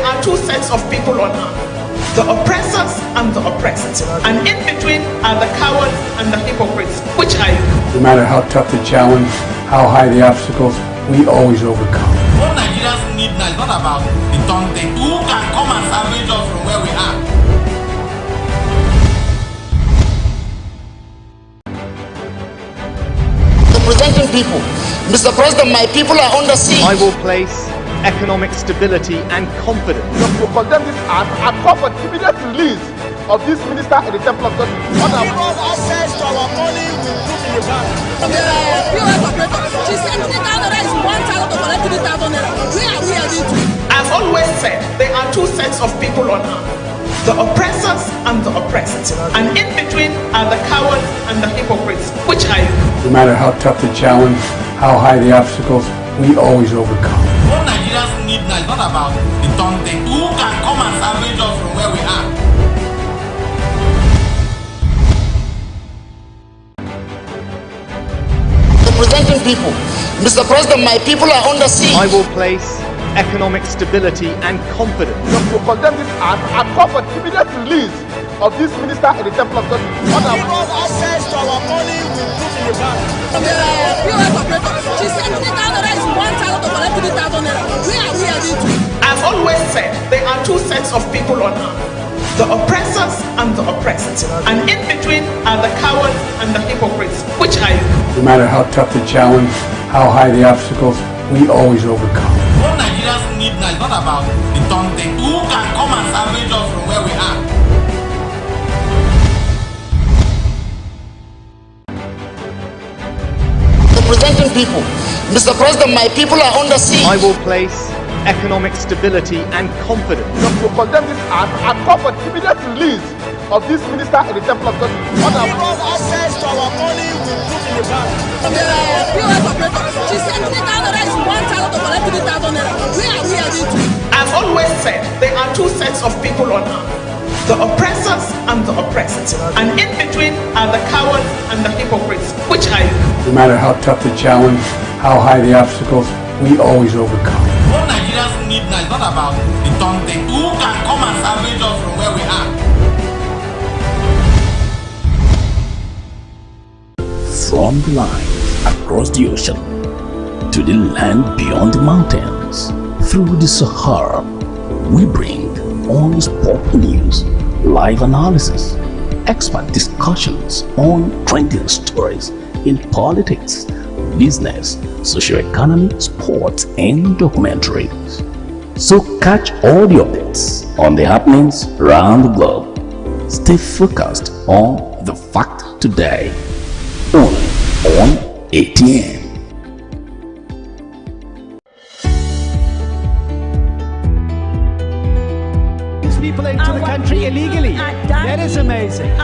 there are two sets of people on earth, the oppressors and the oppressed. And in between are the cowards and the hypocrites. Which are you? No matter how tough the challenge, how high the obstacles, we always overcome. What Nigerians need now is not about the taunting. Who can come and salvage us from where we are? Representing people. Mr. President, my people are under siege. I will place economic stability and confidence. To condemn this act and call for immediate release of this minister in the Temple of God. Give us access to our money we put in the bank. POS operator, she said 3,000 is 1,000 to collect 3,000 naira. Where are we heading to? I've always said there are two sets of people on earth, the oppressors and the oppressed. And in between are the cowards and the hypocrites. Which are you? No matter how tough the challenge, how high the obstacles, we always overcome. What Nigerians need now is not about the taunting. Who can come and salvage us from where we are? Representing people. Mr. President, my people are under siege. I will place economic stability and confidence. To condemn this act and call for immediate release of this minister in the Temple of God. Give us access to our money we put in the bank. POS operator, she said 3,000 is 1,000 to collect 3,000 naira. Where are we heading to? I've always said there are two sets of people on earth, the oppressors and the oppressed. And in between are the cowards and the hypocrites. Which are you? No matter how tough the challenge, how high the obstacles, we always overcome. What Nigerians need now is not about the taunting. Who can come and salvage us from where we are? Representing people. Mr. President, my people are under siege. I will place economic stability and confidence. To condemn this act and call for immediate release of this minister in the Temple of God. Give us access to our money we put in the bank. POS operator, she said 3,000 is 1,000 to collect 3,000 naira. Where are we heading to? I've always said there are two sets of people on earth, the oppressors and the oppressed. And in between are the cowards and the hypocrites. Which are you? No matter how tough the challenge, how high the obstacles, we always overcome. What Nigerians need now is not about the taunting. Who can come and salvage us from where we are? From the line across the ocean to the land beyond the mountains, through the Sahara, we bring on sport news, live analysis, expert discussions on trending stories in politics, business, socio-economy, sports, and documentaries. So catch all the updates on the happenings around the globe. Stay focused on the fact today, only on ATN. People into the country illegally. That is amazing. You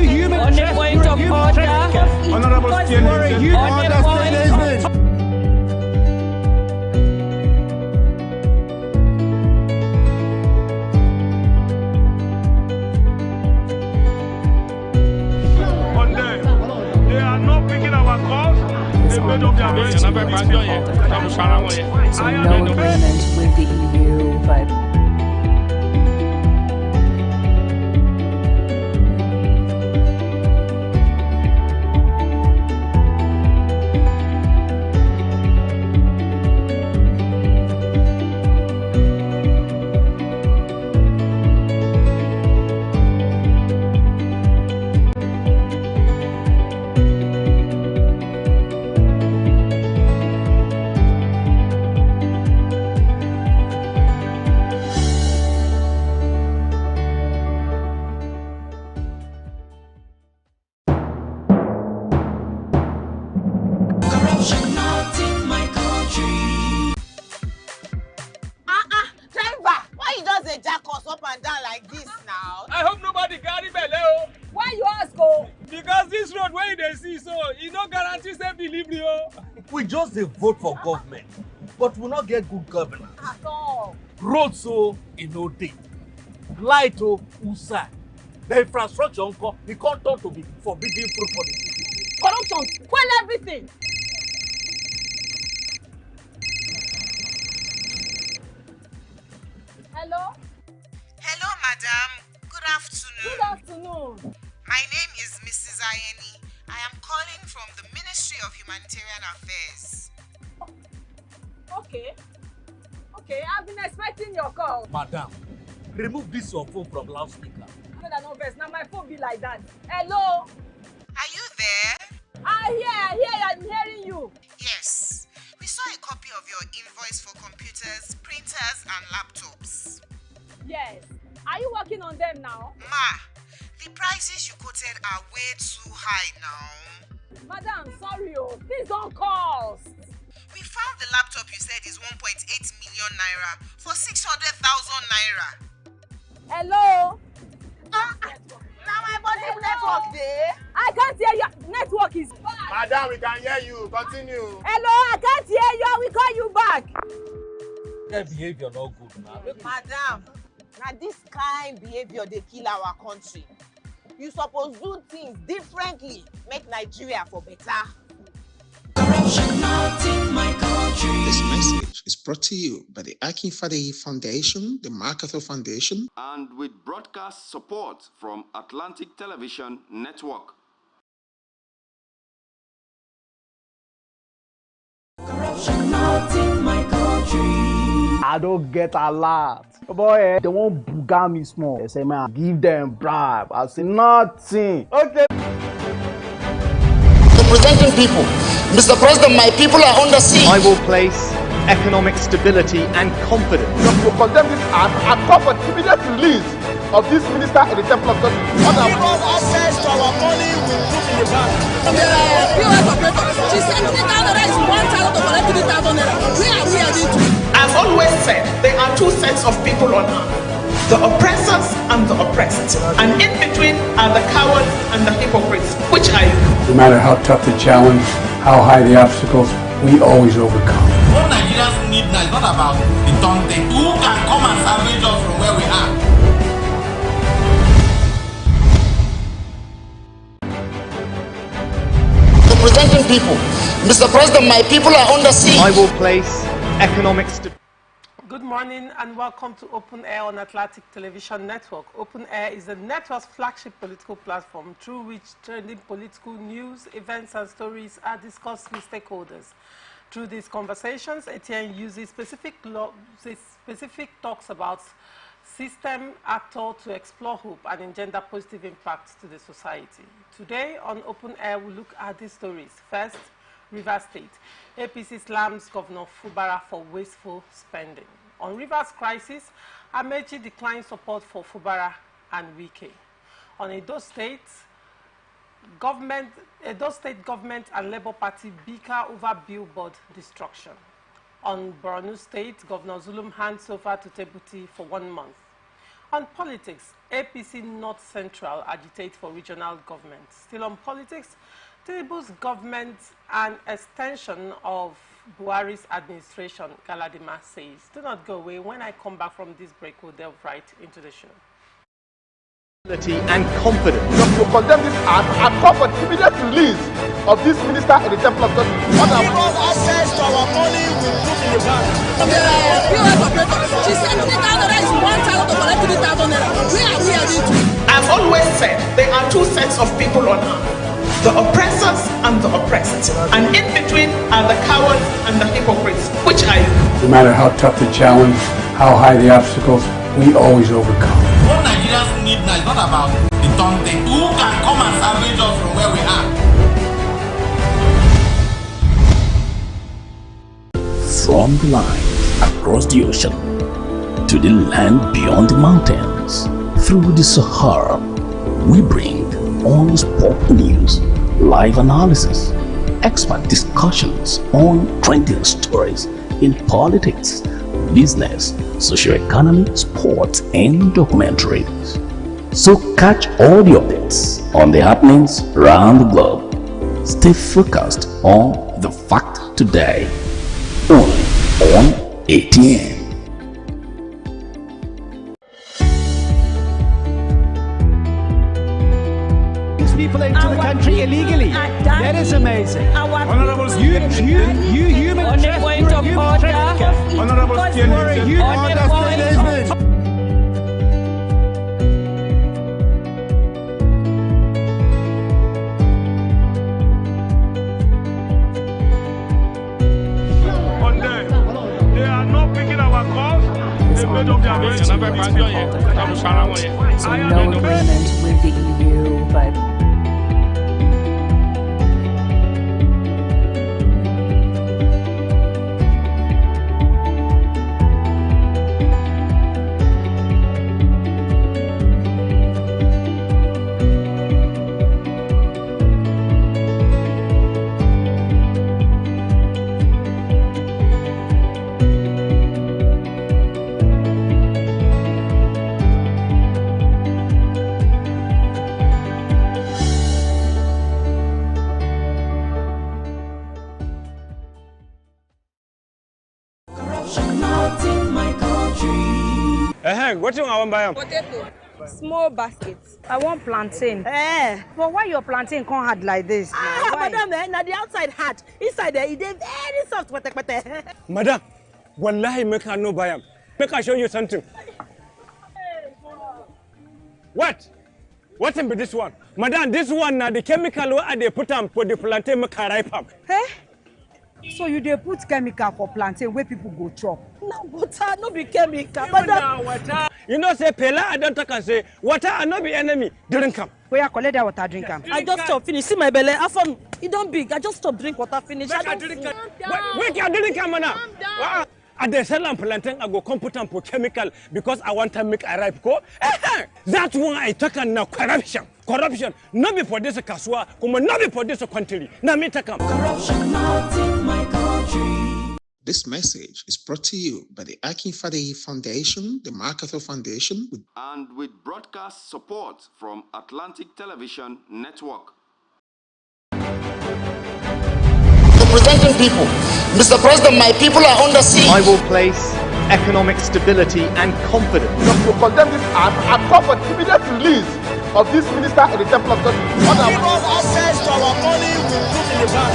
human trafficker. They are not picking our calls. They made up their minds. So no agreement with the EU, but we just dey vote for government, but we not get good governance. At all. Road so e no dey, light o usa, the infrastructure nko e come turn to be forbidden fruit for the city. Corruption, spoil everything. Hello? Hello, madam. Good afternoon. Good afternoon. My name is Mrs. Ayeni. I am calling from the Ministry of Humanitarian Affairs. Okay. Okay, I've been expecting your call. Madam, remove this your phone from loudspeaker. No vex. Now my phone be like that. Hello? Are you there? I hear, I'm hearing you. Yes. We saw a copy of your invoice for computers, printers, and laptops. Yes. Are you working on them now? Ma, the prices you quoted are way too high now. Madam, sorry, please don't cost. We found the laptop you said is 1.8 million naira for 600,000 naira. Hello? Now my body network there. I can't hear you. Network is bad. Madam, we can hear you. Continue. Hello, I can't hear you. I will call you back. That behavior not good now. Madam, now this kind behavior they kill our country. You suppose do things differently. Make Nigeria for better. Corruption not in my country. This message is brought to you by the Akin Fadehi Foundation, the MacArthur Foundation, and with broadcast support from Atlantic Television Network. Corruption not in my country. I don't get a lot. Boy, they won't buga me small. They say, man, give them bribe. I say, nothing. Okay. Representing people. Mr. President, my people are under siege. I will place economic stability and confidence. To condemn this act and call for immediate release of this minister in the Temple of God. Give us access to our money we put in the bank. POS operator, she said 3,000 naira is 1,000 to collect 3,000 naira. Where are we heading to? I've always said there are two sets of people on earth, the oppressors and the oppressed. And in between are the cowards and the hypocrites, which are you. No matter how tough the challenge, how high the obstacles, we always overcome. What Nigerians need now is not about the Tonte. Who can come and salvage us from where we are? Representing people. Mr. President, my people are under siege. I will place economic stability. Good morning and welcome to Open Air on Atlantic Television Network. Open Air is the network's flagship political platform through which trending political news, events and stories are discussed with stakeholders. Through these conversations, ATN uses specific talks about system actor to explore hope and engender positive impacts to the society. Today on Open Air, we look at these stories. First, Rivers State. APC slams Governor Fubara for wasteful spending. On Rivers crisis, Amechi declines support for Fubara and Wike. On Edo State government and Labour Party bicker over billboard destruction. On Borno State, Governor Zulum hands over to Tebuti for 1 month. On politics, APC North Central agitates for regional government. Still on politics, Tinubu's government and extension of Buhari's administration, Galadima says. Do not go away. When I come back from this break, we'll delve right into the show. And confidence. To condemn this act and call for immediate release of this minister in the Temple of God. Give us access to our money we put in the bank. POS operator, she said 3,000 naira is 1,000 to collect 3,000 naira. Where are we heading to? I've always said there are two sets of people on earth, the oppressors and the oppressed. And in between are the cowards and the hypocrites, which are you. No matter how tough the challenge, how high the obstacles, we always overcome. What Nigerians need now is not about the Tonte. Who can come and salvage us from where we are? From the line across the ocean to the land beyond the mountains, through the Sahara, we bring on-spot news, live analysis, expert discussions on trending stories in politics, business, socio-economy, sports, and documentaries. So catch all the updates on the happenings around the globe. Stay focused on the fact today, only on ATN. People into the country illegally. That is amazing. Honorable You human trafficker. Honorable You are a human trafficker. picking our calls. Is on the path to its default out. So no agreement with the EU, but What do you want to buy? Potato. Small basket. I want plantain. But why your plantain can't hard like this? Madam, now the outside hard. Inside there, it is very soft. Madam, wallahi make her no buy them. Make her show you something. What? What in be this one? Madam, this one now the chemical where they put on for the plantain make her ripe up. Hey? So you dey put chemical for plantain where people go chop? No water, no be chemical. Madam, water. You know say Pela I don't talk and say water and not be enemy. Drink am. Where you collect that water drink am? I just stop finish. See my belly. After it don't big. I just stop drink water finish. I don't drink. Wait, you drink am now. At the sell and plantain I go come put am for chemical because I want to make a ripe go. That's why I talk now corruption. Corruption. Not be for this kaswa, come not be for this country. Now me take am. Corruption not in my country. This message is brought to you by the Akinfade Foundation, the MacArthur Foundation, and with broadcast support from Atlantic Television Network. Representing people. Mr. President, my people are under siege. I will place economic stability and confidence. To condemn this act and call for the immediate release of this minister in the Temple of God. Give us access to our money we put in the bank.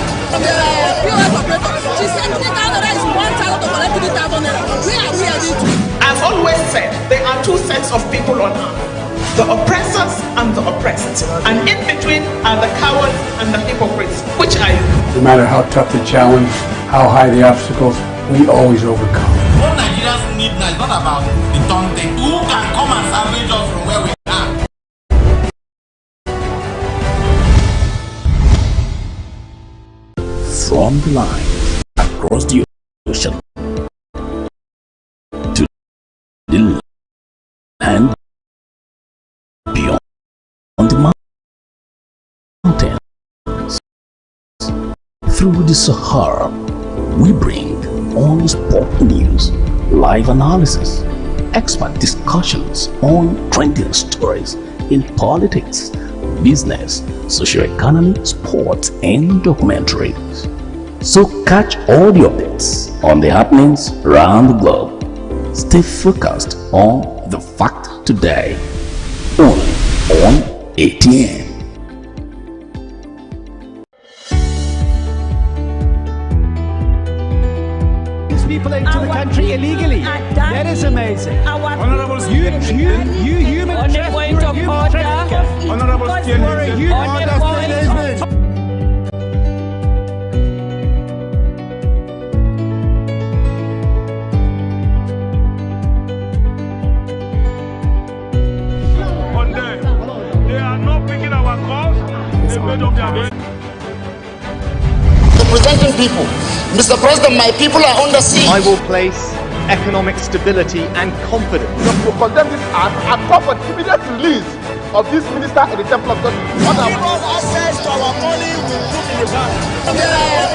POS operator, she said 3,000 naira is 1,000 to collect 3,000 naira. Where are we heading to? I've always said there are two sets of people on earth, the oppressors and the oppressed. And in between are the cowards and the hypocrites. Which are you? No matter how tough the challenge, how high the obstacles, we always overcome. What Nigerians need now is not about the taunting. Who can come and salvage us from where we are? From the line across the ocean to the land beyond the mountains, through the Sahara, we bring on-spot news, live analysis, expert discussions on trending stories in politics, business, socio-economy, sports, and documentaries. So catch all the updates on the happenings around the globe. Stay focused on the fact today, only on ATN. People into the country illegally. That is amazing. Honourable you human trafficker. Honourable they are not picking our calls. They made up their bed. Representing people. Mr. President, my people are under siege. I will place economic stability and confidence. To condemn this act and call for the immediate release of this minister in the Temple of God. Give us access to our money we put in the bank.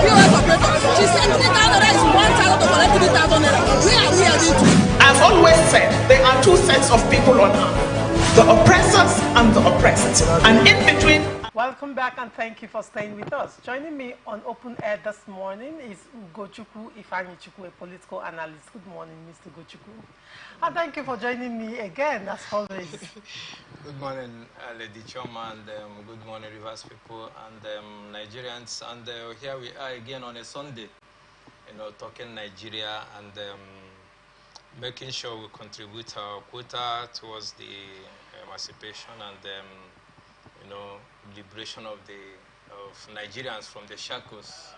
POS operator, she said 3,000 naira is 1,000 to collect 3,000 naira. Where are we heading to? I've always said there are two sets of people on earth, the oppressors and the oppressed. And in between. Welcome back and thank you for staying with us. Joining me on Open Air this morning is Ugochukwu Ifeanyichukwu, a political analyst. Good morning, Mr. Ugochukwu. And thank you for joining me again, as always. Good morning, Lady Choma, and good morning, Rivers people and Nigerians. And here we are again on a Sunday, talking Nigeria and making sure we contribute our quota towards the emancipation and liberation of Nigerians from the shackles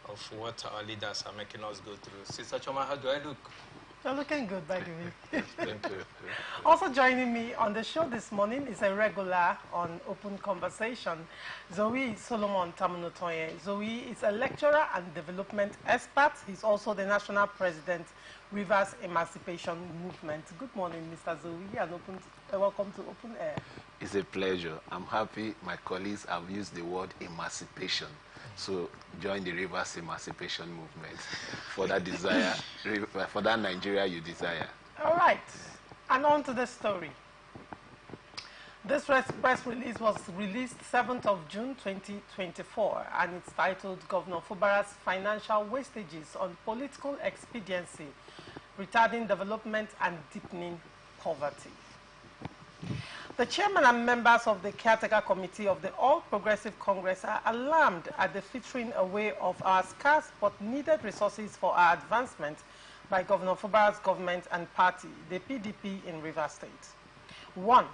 of what our leaders are making us go through. Sister Choma, how do I look? You're looking good, by the way. Thank you. Also joining me on the show this morning is a regular on Open Conversation, Zoe Solomon Tamunotoye. Zoe is a lecturer and development expert. He's also the national president, Rivers Emancipation Movement. Good morning, Mr. Zoe, and welcome to Open Air. It's a pleasure. I'm happy my colleagues have used the word emancipation. So join the Rivers Emancipation Movement for that desire, for that Nigeria you desire. All right, and on to the story. This press release was released 7th of June 2024, and it's titled Governor Fubara's Financial Wastages on Political Expediency, Retarding Development and Deepening Poverty. The chairman and members of the caretaker committee of the All Progressive Congress are alarmed at the filtering away of our scarce but needed resources for our advancement by Governor Fubara's government and party, the PDP in Rivers State. 1.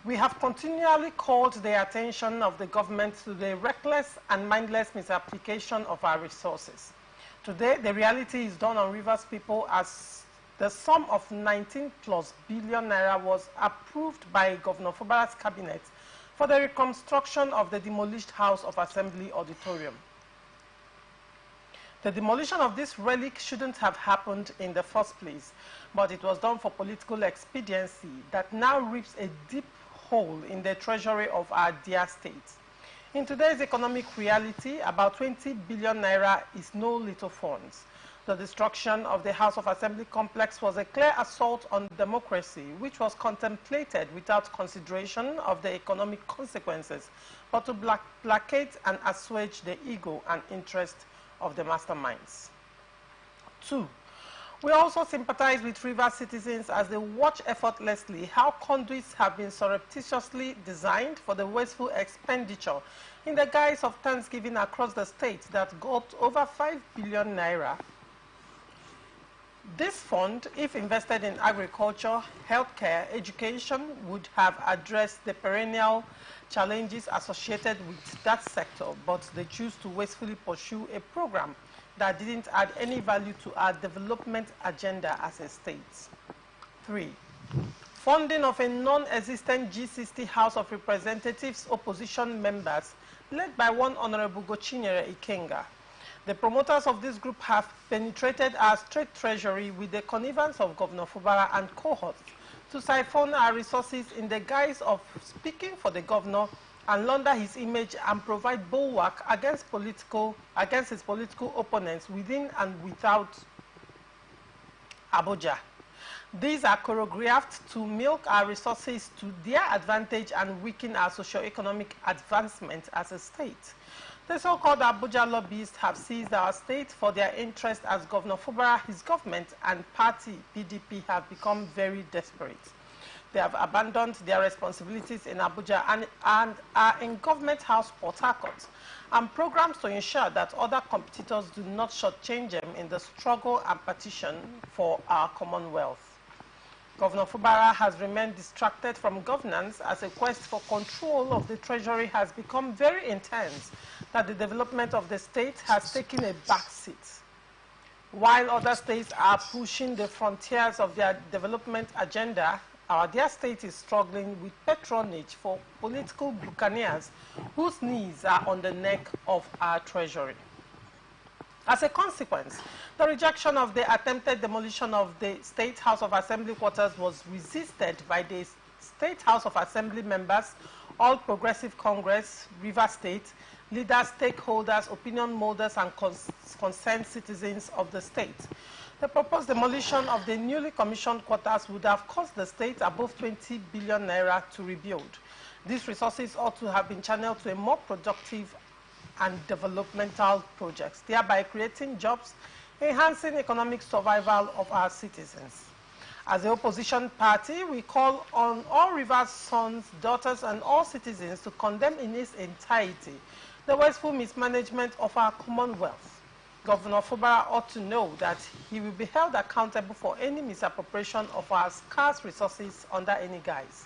We have continually called the attention of the government to the reckless and mindless misapplication of our resources. Today, the reality is done on Rivers people as the sum of 19+ billion naira was approved by Governor Fubara's cabinet for the reconstruction of the demolished House of Assembly auditorium. The demolition of this relic shouldn't have happened in the first place, but it was done for political expediency that now reaps a deep hole in the treasury of our dear state. In today's economic reality, about 20 billion naira is no little funds. The destruction of the House of Assembly complex was a clear assault on democracy, which was contemplated without consideration of the economic consequences, but to placate and assuage the ego and interest of the masterminds. 2. We also sympathize with Rivers citizens as they watch effortlessly how conduits have been surreptitiously designed for the wasteful expenditure in the guise of Thanksgiving across the state that gulped over 5 billion naira. This fund, if invested in agriculture, healthcare, education, would have addressed the perennial challenges associated with that sector, but they choose to wastefully pursue a program that didn't add any value to our development agenda as a state. 3. Funding of a non-existent G60 House of Representatives opposition members led by one Honorable Gochinyere Ikenga. The promoters of this group have penetrated our state treasury with the connivance of Governor Fubara and cohorts to siphon our resources in the guise of speaking for the governor and launder his image and provide bulwark against his political opponents within and without Abuja. These are choreographed to milk our resources to their advantage and weaken our socio-economic advancement as a state. The so-called Abuja lobbyists have seized our state for their interest as Governor Fubara, his government, and party, PDP, have become very desperate. They have abandoned their responsibilities in Abuja and are in Government House, Port Harcourt, and programs to ensure that other competitors do not shortchange them in the struggle and petition for our Commonwealth. Governor Fubara has remained distracted from governance as a quest for control of the treasury has become very intense, that the development of the state has taken a backseat. While other states are pushing the frontiers of their development agenda, our dear state is struggling with patronage for political buccaneers whose knees are on the neck of our treasury. As a consequence, the rejection of the attempted demolition of the State House of Assembly quarters was resisted by the State House of Assembly members, All Progressive Congress, Rivers State, leaders, stakeholders, opinion molders, and concerned citizens of the state. The proposed demolition of the newly commissioned quarters would have cost the state above 20 billion naira to rebuild. These resources ought to have been channeled to a more productive and developmental projects, thereby creating jobs, enhancing economic survival of our citizens. As the opposition party, we call on all Rivers sons, daughters, and all citizens to condemn in its entirety the wasteful mismanagement of our Commonwealth. Governor Fubara ought to know that he will be held accountable for any misappropriation of our scarce resources under any guise.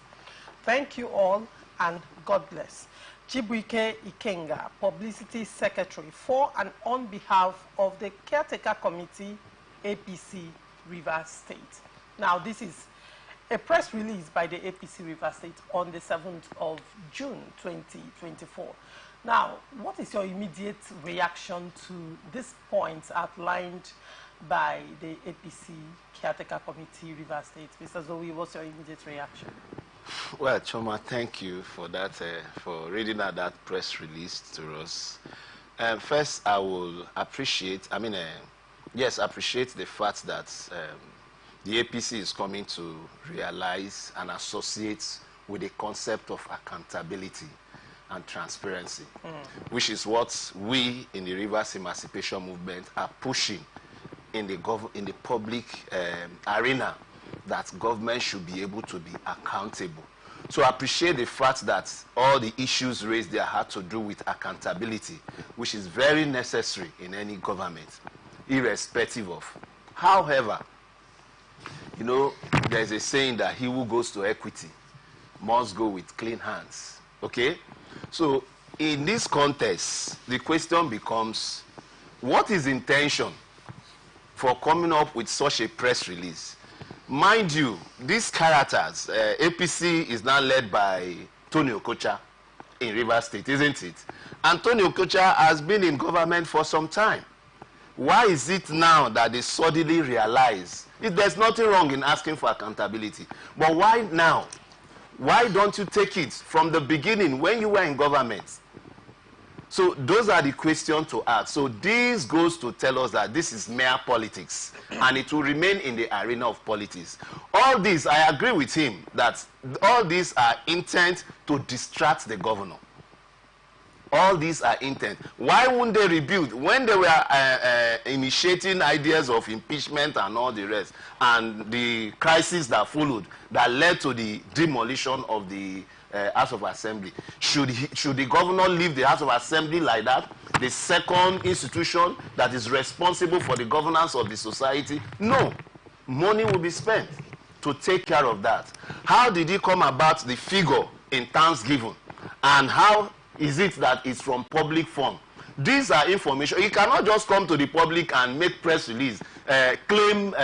Thank you all, and God bless. Chibuike Ikenga, Publicity Secretary, for and on behalf of the Caretaker Committee, APC, Rivers State. Now, this is a press release by the APC Rivers State on the 7th of June 2024. Now, what is your immediate reaction to this point outlined by the APC Caretaker Committee Rivers State? Mr. Zoe, what's your immediate reaction? Well, Choma, thank you for that, for reading out that press release to us. First, I will appreciate, appreciate the fact that the APC is coming to realize and associate with the concept of accountability and transparency, which is what we in the Rivers Emancipation Movement are pushing in the public arena, that government should be able to be accountable. So I appreciate the fact that all the issues raised there had to do with accountability, which is very necessary in any government, irrespective of. However, you know, there's a saying that he who goes to equity must go with clean hands. Okay? So in this context, the question becomes, what is the intention for coming up with such a press release? Mind you, these characters, APC is now led by Tony Okocha in Rivers State, isn't it? And Tony Okocha has been in government for some time. Why is it now that they suddenly realize there's nothing wrong in asking for accountability? But why now? Why don't you take it from the beginning when you were in government? So those are the questions to ask. So this goes to tell us that this is mere politics, and it will remain in the arena of politics. All this, I agree with him that all these are intent to distract the governor. All these are intent. Why wouldn't they rebuild when they were initiating ideas of impeachment and all the rest, and the crisis that followed that led to the demolition of the House of Assembly? Should the governor leave the House of Assembly like that, the second institution that is responsible for the governance of the society? No. Money will be spent to take care of that. How did he come about the figure in Thanksgiving, and how is it that it's from public fund? These are information. You cannot just come to the public and make press release, claim,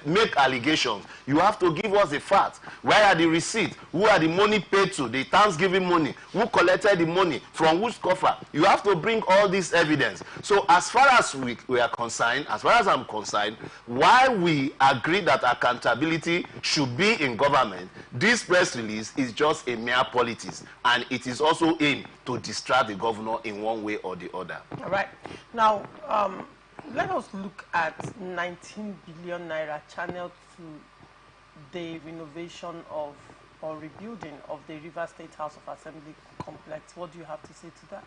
make allegations. You have to give us the facts. Where are the receipts? Who are the money paid to? The Thanksgiving money. Who collected the money? From which coffer? You have to bring all this evidence. So as far as we are concerned, as far as I'm concerned, why we agree that accountability should be in government, this press release is just a mere politics, and it is also aimed to distract the governor in one way or the other. All right. Now, let us look at 19 billion naira channeled to the renovation of or rebuilding of the River State House of Assembly complex. What do you have to say to that?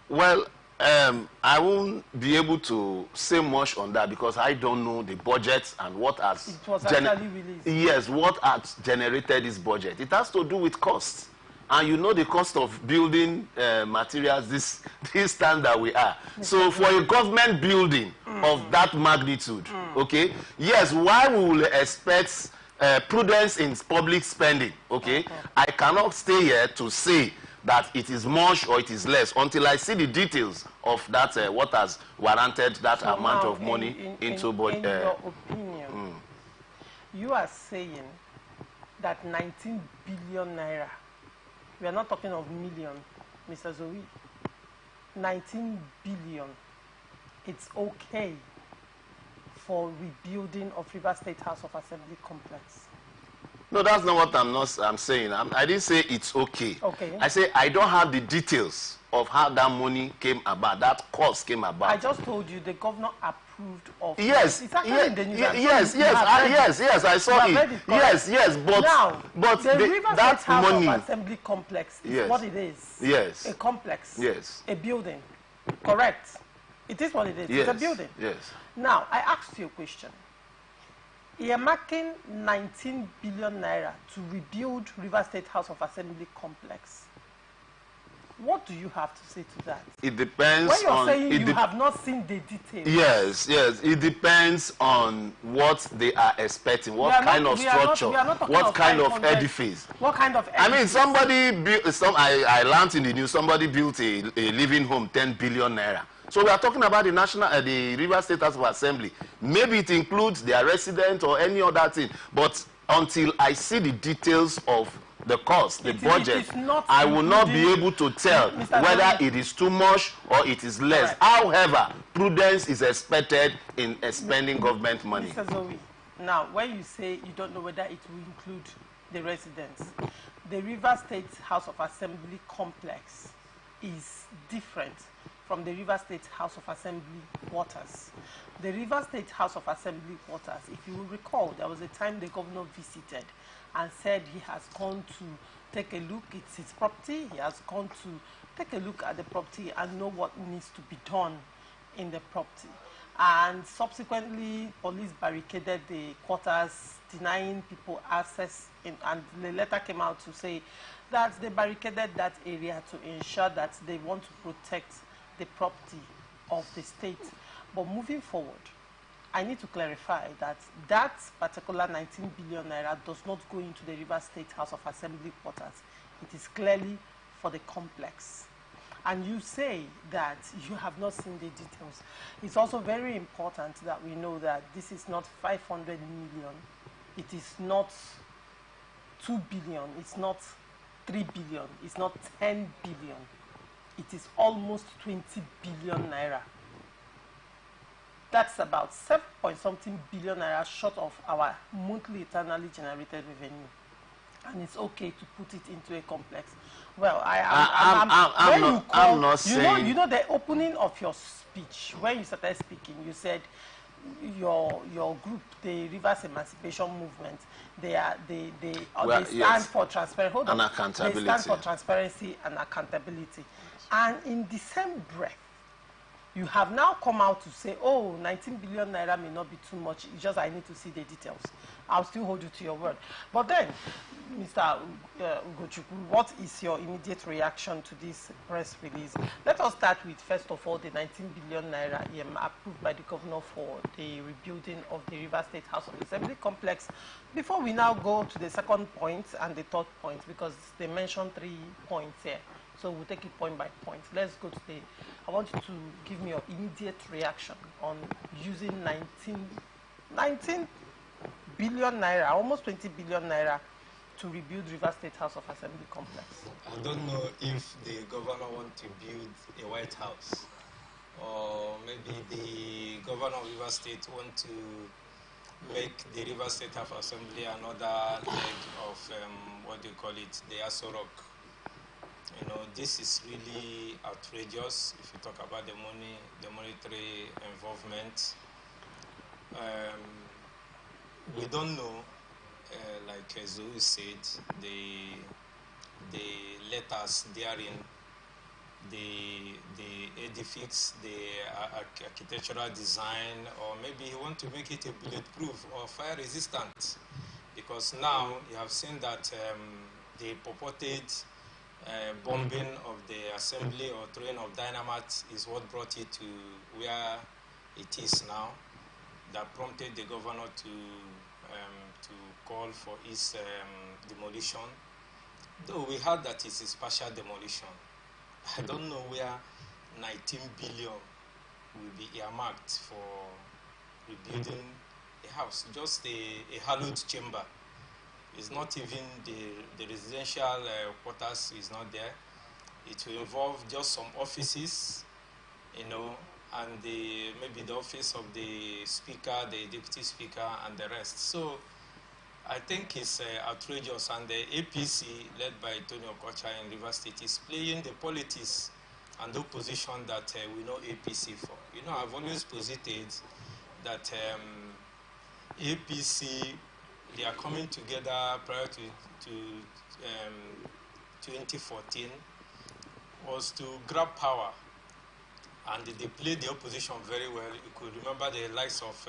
Well, I won't be able to say much on that because I don't know the budget and what has... It was actually released. Yes, what has generated this budget. It has to do with costs. And you know the cost of building materials this time that we are. So for a government building of that magnitude, okay, yes, why we will expect prudence in public spending, okay? I cannot stay here to say that it is much or it is less until I see the details of that, what has warranted that so amount now, of money into budget. In your opinion, you are saying that 19 billion naira, we are not talking of million, Mr. Zoe, 19 billion, it's okay for rebuilding of River State House of Assembly complex? No, that's not what I'm saying. I didn't say it's okay. Okay. I say I don't have the details of how that money came about, that cost came about. I just told you the governor approved of. Yes, it's actually in the news. yes, I saw it. Yes, but now, but the River that State House money of Assembly complex is what it is. Yes. A complex. Yes. A building. Correct. It is what it is. Yes. It's a building. Yes. Now, I asked you a question. You're marking 19 billion naira to rebuild River State House of Assembly complex. What do you have to say to that? It depends when you're on... saying you have not seen the details. Yes. It depends on what they are expecting, what kind of structure, what kind of edifice. What kind of edifice? I mean, somebody built... I learned in the news, somebody built a living home, 10 billion naira. So we are talking about the Rivers State House of Assembly. Maybe it includes their resident or any other thing, but until I see the details of the cost, the budget, I will not be able to tell whether it is too much or it is less. Right. However, prudence is expected in spending government money. Mr. Zoe, now when you say you don't know whether it will include the residents, the River State House of Assembly complex is different from the River State House of Assembly quarters. The River State House of Assembly quarters, if you will recall, there was a time the governor visited and said he has gone to take a look, it's his property, he has gone to take a look at the property and know what needs to be done in the property. And subsequently, police barricaded the quarters, denying people access, and the letter came out to say that they barricaded that area to ensure that they want to protect the property of the state. But moving forward, I need to clarify that that particular 19 billion naira does not go into the River State House of Assembly quarters. It is clearly for the complex. And you say that you have not seen the details. It's also very important that we know that this is not 500 million. It is not 2 billion. It's not 3 billion. It's not 10 billion. It is almost 20 billion naira. That's about 7-point-something billion naira short of our monthly internally generated revenue. And it's okay to put it into a complex. Well, I'm not saying. You know the opening of your speech, when you started speaking, you said your group, the Rivers Emancipation Movement, they stand for transparency. And accountability. They stand for transparency and accountability. And in the same breath, you have now come out to say, oh, 19 billion naira may not be too much. It's just I need to see the details. I'll still hold you to your word. But then, Mr. Ugochukwu, what is your immediate reaction to this press release? Let us start with, first of all, the 19 billion naira approved by the governor for the rebuilding of the River State House of Assembly complex. Before we now go to the second point and the third point, because they mentioned 3 points here. So we'll take it point by point. Let's go to I want you to give me your immediate reaction on using 19 billion naira, almost 20 billion naira, to rebuild River State House of Assembly complex. I don't know if the governor wants to build a White House, or maybe the governor of River State wants to make the River State House of Assembly another leg of what do you call it, the Aso Rock. You know, this is really outrageous if you talk about the monetary involvement. We don't know, like Zoe said, the letters therein, the edifice, the architectural design, or maybe you want to make it a bulletproof or fire resistant, because now you have seen that the purported bombing of the assembly or throwing of dynamite is what brought it to where it is now, that prompted the governor to call for its demolition. Though we heard that it's a partial demolition. I don't know where 19 billion will be earmarked for rebuilding a house, just a hallowed chamber. It's not even the residential quarters is not there. It will involve just some offices, you know, and maybe the office of the speaker, the deputy speaker, and the rest. So I think it's outrageous, and the APC, led by Tony Okocha in Rivers State, is playing the politics and the opposition that we know APC for. You know, I've always posited that APC, they are coming together prior to 2014, was to grab power, and they played the opposition very well. You could remember the likes of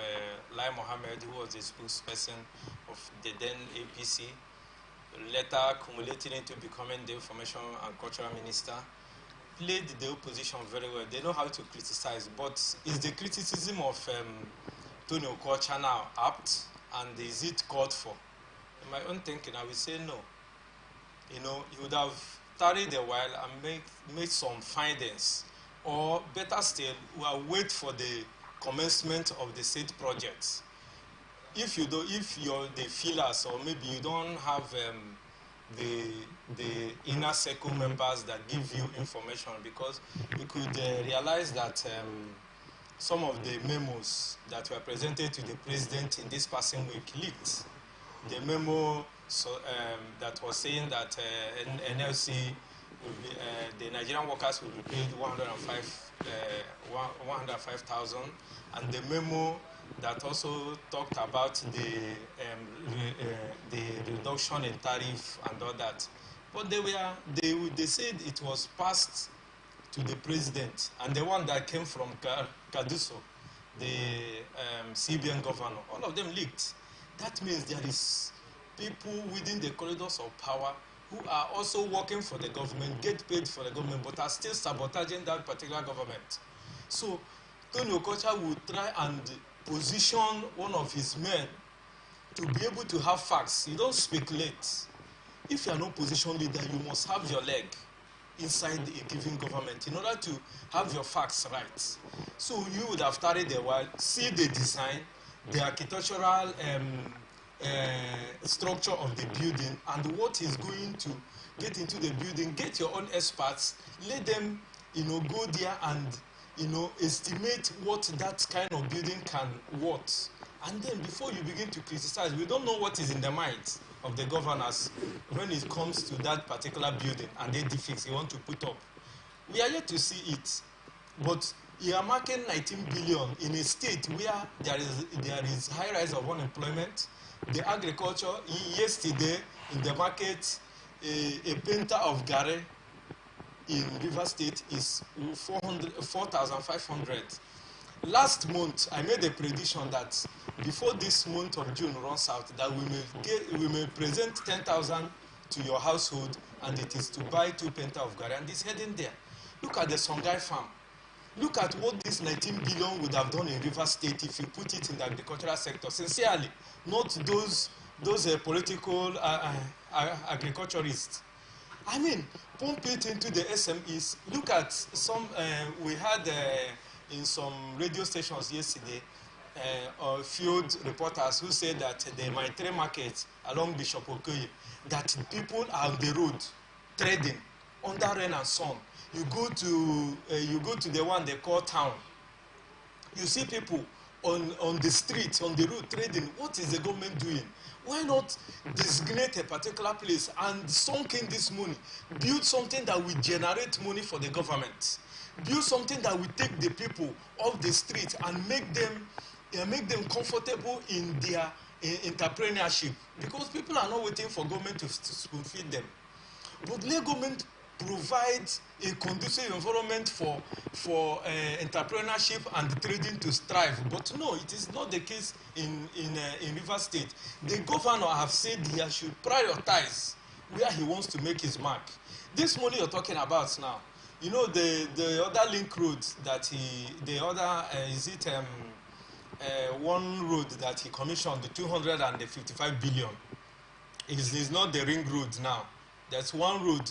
Lai Mohammed, who was the spokesperson of the then APC, later accumulating into becoming the information and cultural minister, played the opposition very well. They know how to criticize, but is the criticism of Tony Okocha now apt, and is it called for? In my own thinking, I would say no. You know, you would have tarried a while and made some findings or better still, we will wait for the commencement of the state projects. If you're the fillers, or maybe you don't have the inner circle members that give you information, because you could realize that some of the memos that were presented to the president in this passing week leaked. The memo that was saying that NLC will be, the Nigerian workers will be paid 105,000, and the memo that also talked about the reduction in tariff and all that. But they said it was passed to the president, and the one that came from Kaduso, the CBN governor, all of them leaked. That means there is people within the corridors of power who are also working for the government, get paid for the government, but are still sabotaging that particular government. So Tony Okocha will try and position one of his men to be able to have facts. You don't speculate. If you are not position leader, you must have your leg inside a given government in order to have your facts right. So you would have studied a while, see the design, the architectural structure of the building, and what is going to get into the building. Get your own experts, let them go there and estimate what that kind of building can worth. And then before you begin to criticize, we don't know what is in the minds of the governors when it comes to that particular building and the defects you want to put up. We are yet to see it, but you are marking 19 billion in a state where there is high rise of unemployment. The agriculture, yesterday in the market, a painter of Gare in River State is 4,500. Last month, I made a prediction that before this month of June runs out, that we may present 10,000 to your household, and it is to buy 2 painter of Gare, and it's heading there. Look at the Songhai farm. Look at what this 19 billion would have done in River State if you put it in the agricultural sector. Sincerely, not those political agriculturists. I mean, pump it into the SMEs. Look at some, we had in some radio stations yesterday, field reporters who said that the Maitre market along Bishop Okoye, that people are on the road trading under rain and sun. You go to the one they call town. You see people on the street, on the road trading. What is the government doing? Why not designate a particular place and sunk in this money? Build something that will generate money for the government. Build something that will take the people off the street and make them comfortable in their entrepreneurship. Because people are not waiting for government to spoon feed them. But let government provide a conducive environment for entrepreneurship and trading to strive. But no, it is not the case in River State. The governor have said he should prioritize where he wants to make his mark. This money you're talking about now, you know, the other link road that one road that he commissioned, the 255 billion, is not the ring road now. There's one road,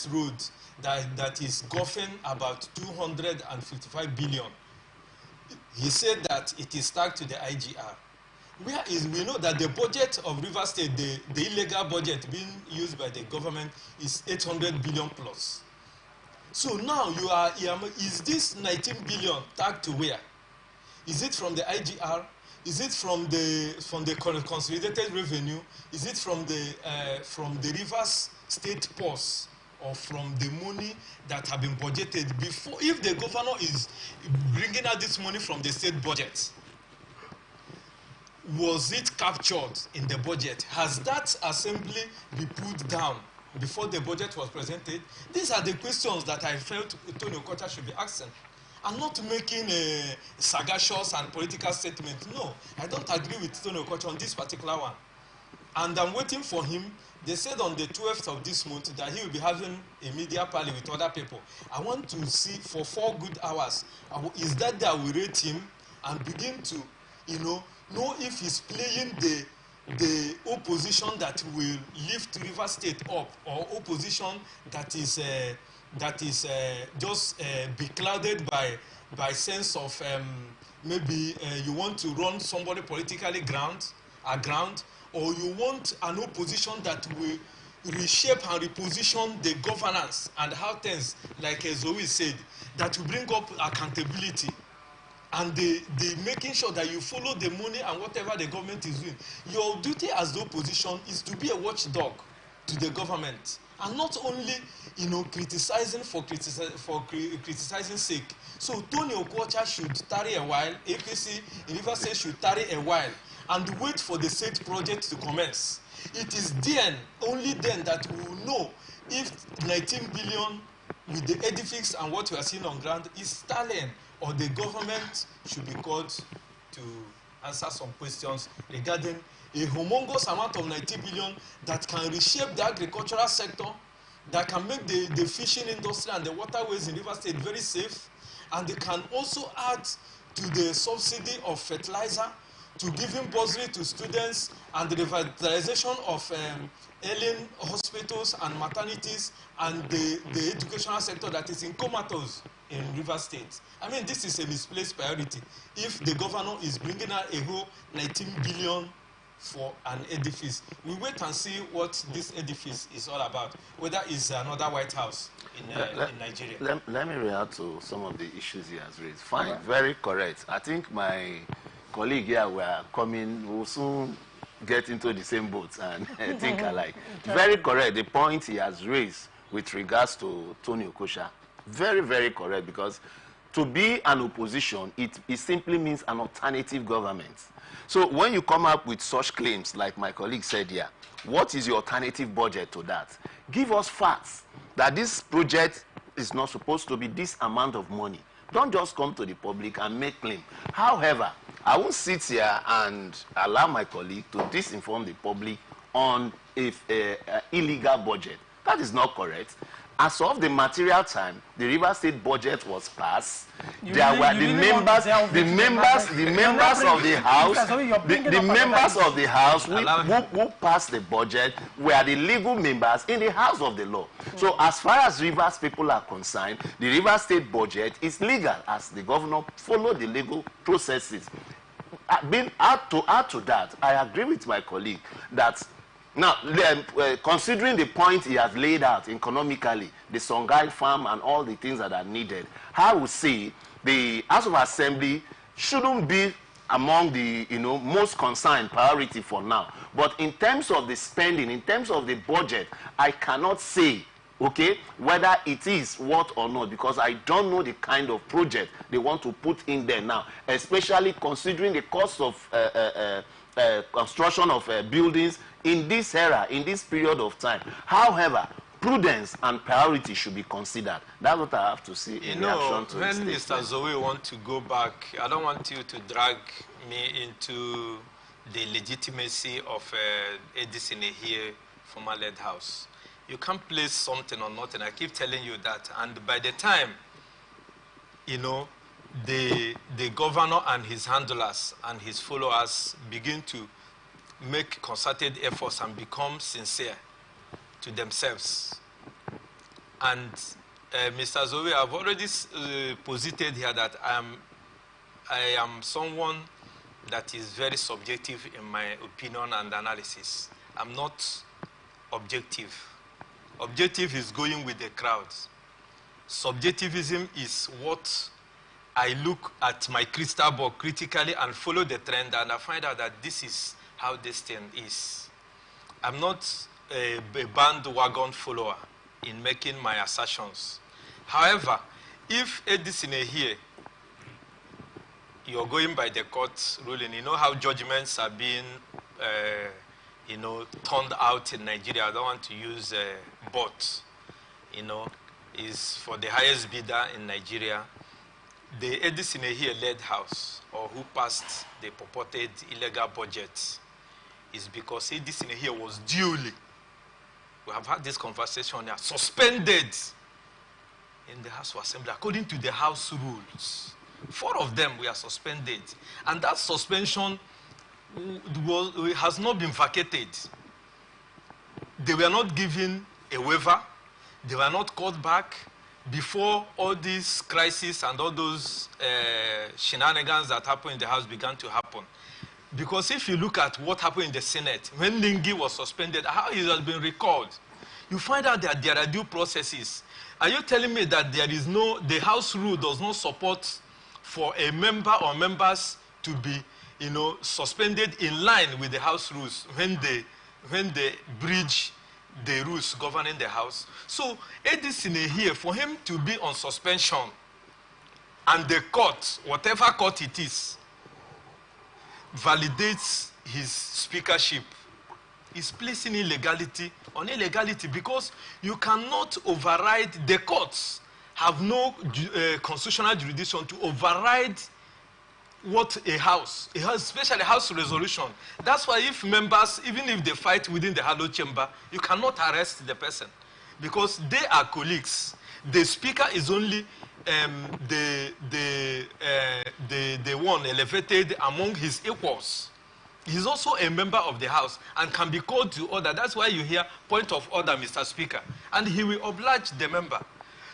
road that is governing about 255 billion. He said that it is tagged to the IGR. We know that the budget of River State, the illegal budget being used by the government, is 800 billion plus. So now is this 19 billion tagged to where? Is it from the IGR? Is it from the consolidated revenue? Is it from the Rivers State purse, or from the money that have been budgeted before? If the governor is bringing out this money from the state budget, was it captured in the budget? Has that assembly been put down before the budget was presented? These are the questions that I felt Tony Okocha should be asking. I'm not making a sagacious and political statement. No, I don't agree with Tony Okocha on this particular one. And I'm waiting for him. They said on the 12th of this month that he will be having a media party with other people. I want to see for 4 good hours. Is that we rate him and begin to, know if he's playing the opposition that will lift River State up, or opposition that is that is just beclouded by sense of maybe you want to run somebody politically aground, or you want an opposition that will reshape and reposition the governance and how things, like Zoe said, that will bring up accountability and the making sure that you follow the money and whatever the government is doing. Your duty as the opposition is to be a watchdog to the government, and not only, you know, criticizing for criticizing sake. So Tony Okocha should tarry a while, APC in Rivers State should tarry a while and wait for the state project to commence. It is then, only then, that we will know if 19 billion with the edifice and what we are seeing on ground is stalling, or the government should be called to answer some questions regarding a humongous amount of 90 billion that can reshape the agricultural sector, that can make the fishing industry and the waterways in Rivers State very safe, and they can also add to the subsidy of fertilizer, to giving bursary to students, and the revitalization of ailing hospitals and maternities, and the educational sector that is in comatose in Rivers State. I mean, this is a misplaced priority if the governor is bringing out a whole 19 billion for an edifice. We wait and see what this edifice is all about, whether it's another White House in Nigeria. Let me react to some of the issues he has raised. Fine, very correct. I think my colleague here will soon get into the same boat and think alike. Very correct. The point he has raised with regards to Tony Okocha, very, very correct, because to be an opposition, it simply means an alternative government. So when you come up with such claims, like my colleague said here, what is your alternative budget to that? Give us facts that this project is not supposed to be this amount of money. Don't just come to the public and make claim. However, I won't sit here and allow my colleague to disinform the public on an illegal budget. That is not correct. As of the material time, the Rivers State budget was passed. There were the members of the House who passed the budget were the legal members in the House of the Law. So as far as Rivers people are concerned, the Rivers State budget is legal as the governor followed the legal processes. Add to that, I agree with my colleague that now, considering the point he has laid out economically, the Songhai farm and all the things that are needed, I would say the House of Assembly shouldn't be among the most concerned priority for now. But in terms of the spending, in terms of the budget, I cannot say, okay, whether it is what or not, because I don't know the kind of project they want to put in there now, especially considering the cost of construction of buildings in this era, in this period of time. However, prudence and priority should be considered. That's what I have to say in reaction to this. When Mr. Zoe wants to go back, I don't want you to drag me into the legitimacy of Edison here, former lead house. You can't place something or nothing. I keep telling you that. And by the time, the governor and his handlers and his followers begin to make concerted efforts and become sincere to themselves. And Mr. Zoe, I've already posited here that I am someone that is very subjective in my opinion and analysis. I'm not objective. Objective is going with the crowds. Subjectivism is what I look at my crystal ball critically and follow the trend, and I find out that this is how this thing is. I'm not a bandwagon follower in making my assertions. However, if Edison is here, you're going by the court ruling. You know how judgments are being, turned out in Nigeria. I don't want to use but, is for the highest bidder in Nigeria. The Edison here led house, or who passed the purported illegal budget, is because Edison here was duly, we have had this conversation here, suspended in the House of Assembly according to the House rules. 4 of them were suspended, and that suspension has not been vacated. They were not given a waiver, they were not called back, before all these crises and all those shenanigans that happened in the House began to happen. Because if you look at what happened in the Senate, when Lingi was suspended, how he has been recalled, you find out that there are due processes. Are you telling me that there is the House rule does not support for a member or members to be, suspended in line with the House rules when they breach the rules governing the House? So, Edison here, for him to be on suspension, and the court, whatever court it is, validates his speakership, is placing illegality on illegality, because you cannot override, the courts have no constitutional jurisdiction to override what a house, especially House resolution. That's why if members, even if they fight within the Hallowed Chamber, you cannot arrest the person, because they are colleagues. The speaker is only the one elevated among his equals. He's also a member of the House and can be called to order. That's why you hear point of order, Mr. Speaker. And he will oblige the member.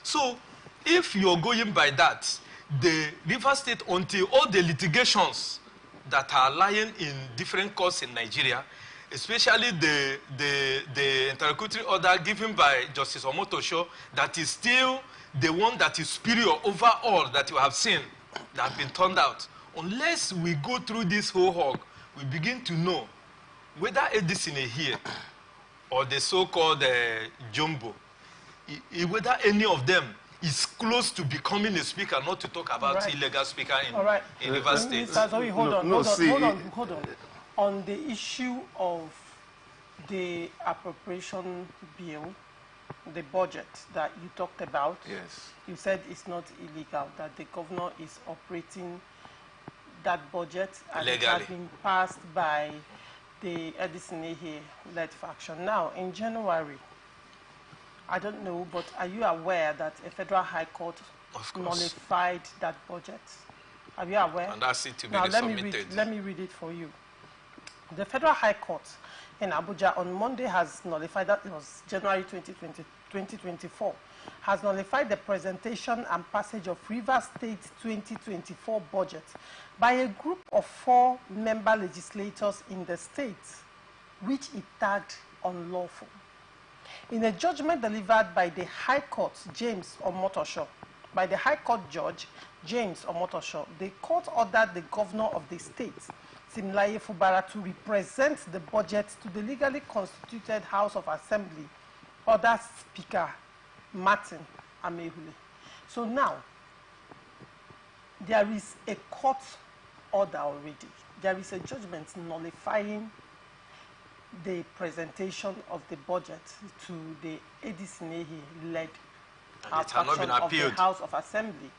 So if you're going by that, the River State, until all the litigations that are lying in different courts in Nigeria, especially the interlocutory order given by Justice Omotosho, that is still the one that is superior over all that you have seen that have been turned out. Unless we go through this whole hog, we begin to know whether Edison here or the so-called Jumbo, whether any of them is close to becoming a speaker, not to talk about illegal speaker in River State. Sorry, hold on. On the issue of the appropriation bill, the budget that you talked about, yes, you said it's not illegal, that the governor is operating that budget and it has been passed by the Edison Ehe-led faction. Now, in January, I don't know, but are you aware that a federal high court nullified that budget? Are you aware? And that's it to be now, submitted. Let me read it for you. The federal high court in Abuja on Monday has nullified, that was January 2024, has nullified the presentation and passage of River State 2024 budget by a group of 4 member legislators in the state, which it tagged unlawful. In a judgment delivered by the High Court, James Omotosho, by the High Court Judge James Omotosho, the court ordered the governor of the state, Simlaye Fubara, to represent the budget to the legally constituted House of Assembly, other Speaker Martin Amehule. So now, there is a court order already. There is a judgment nullifying the presentation of the budget to the Edison Ehe-led faction of the House of Assembly.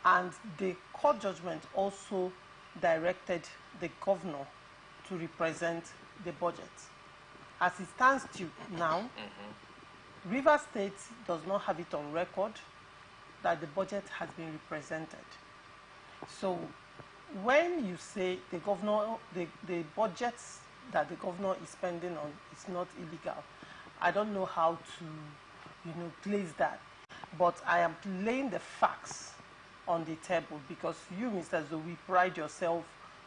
And the court judgment also directed the governor to represent the budget. As it stands to now, River State does not have it on record that the budget has been represented. So when you say the governor, the budgets that the governor is spending on is not illegal, I don't know how to, place that. But I am laying the facts on the table because you, Mr. Zoe, pride yourself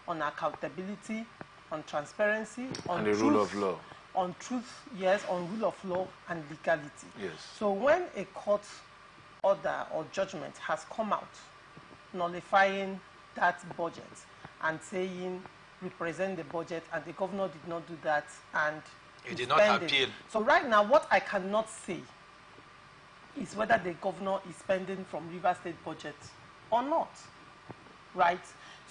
on accountability, on transparency, on and the truth, rule of law. On truth, yes, on rule of law and legality. Yes. So when a court order or judgment has come out nullifying that budget and saying represent the budget, and the governor did not do that, and he did not appeal. So right now, what I cannot say is whether the governor is spending from River State budget or not, right?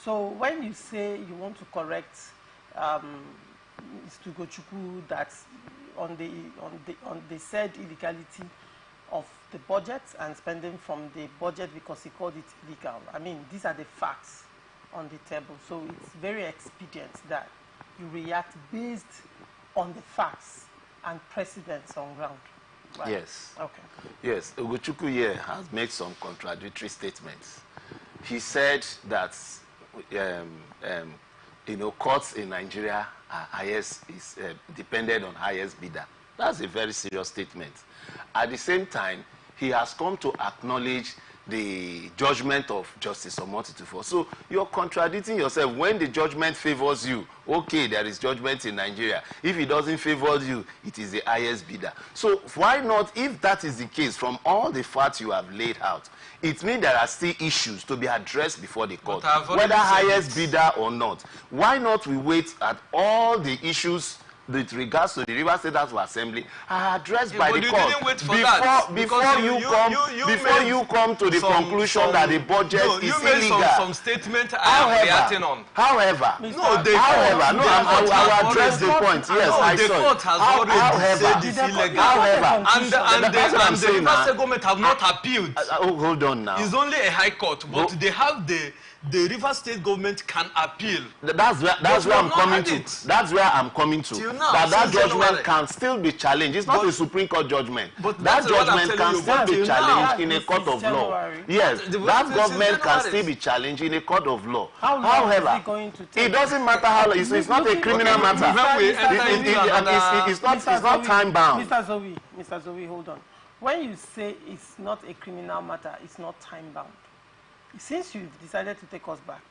So when you say you want to correct Mr. Gochukwu that on the said illegality of the budget and spending from the budget because he called it illegal, I mean, these are the facts on the table. So it's very expedient that you react based on the facts and precedents on ground. Right? Yes. Okay. Yes, Ugochukwu here has made some contradictory statements. He said that courts in Nigeria are depended on highest bidder. That's a very serious statement. At the same time, he has come to acknowledge the judgment of Justice Omotitufo. So you're contradicting yourself. When the judgment favors you, okay, there is judgment in Nigeria. If it doesn't favor you, it is the highest bidder. So why not, if that is the case, from all the facts you have laid out, it means there are still issues to be addressed before the court, whether highest bidder or not. Why not we wait at all the issues with regards to the River State House of Assembly are addressed by the court before you come to the conclusion that the budget is illegal. Some statement I am reacting on. However, I will address the point. Yes, I saw it. The court has already said it's illegal. And the River State government have not appealed. Hold on now. It's only a high court, but they have the River State government can appeal. That's where I'm coming to. That's where I'm coming to. Now, that judgment can still be challenged. It's not a Supreme Court judgment. But that judgment can still be challenged in a court of law. Yes, that government can still be challenged in a court of law. However, it doesn't matter how long. It's not a criminal matter. It's not time bound. Mr. Zoe, hold on. When you say it's not a criminal matter, it's not time bound. Since you've decided to take us back,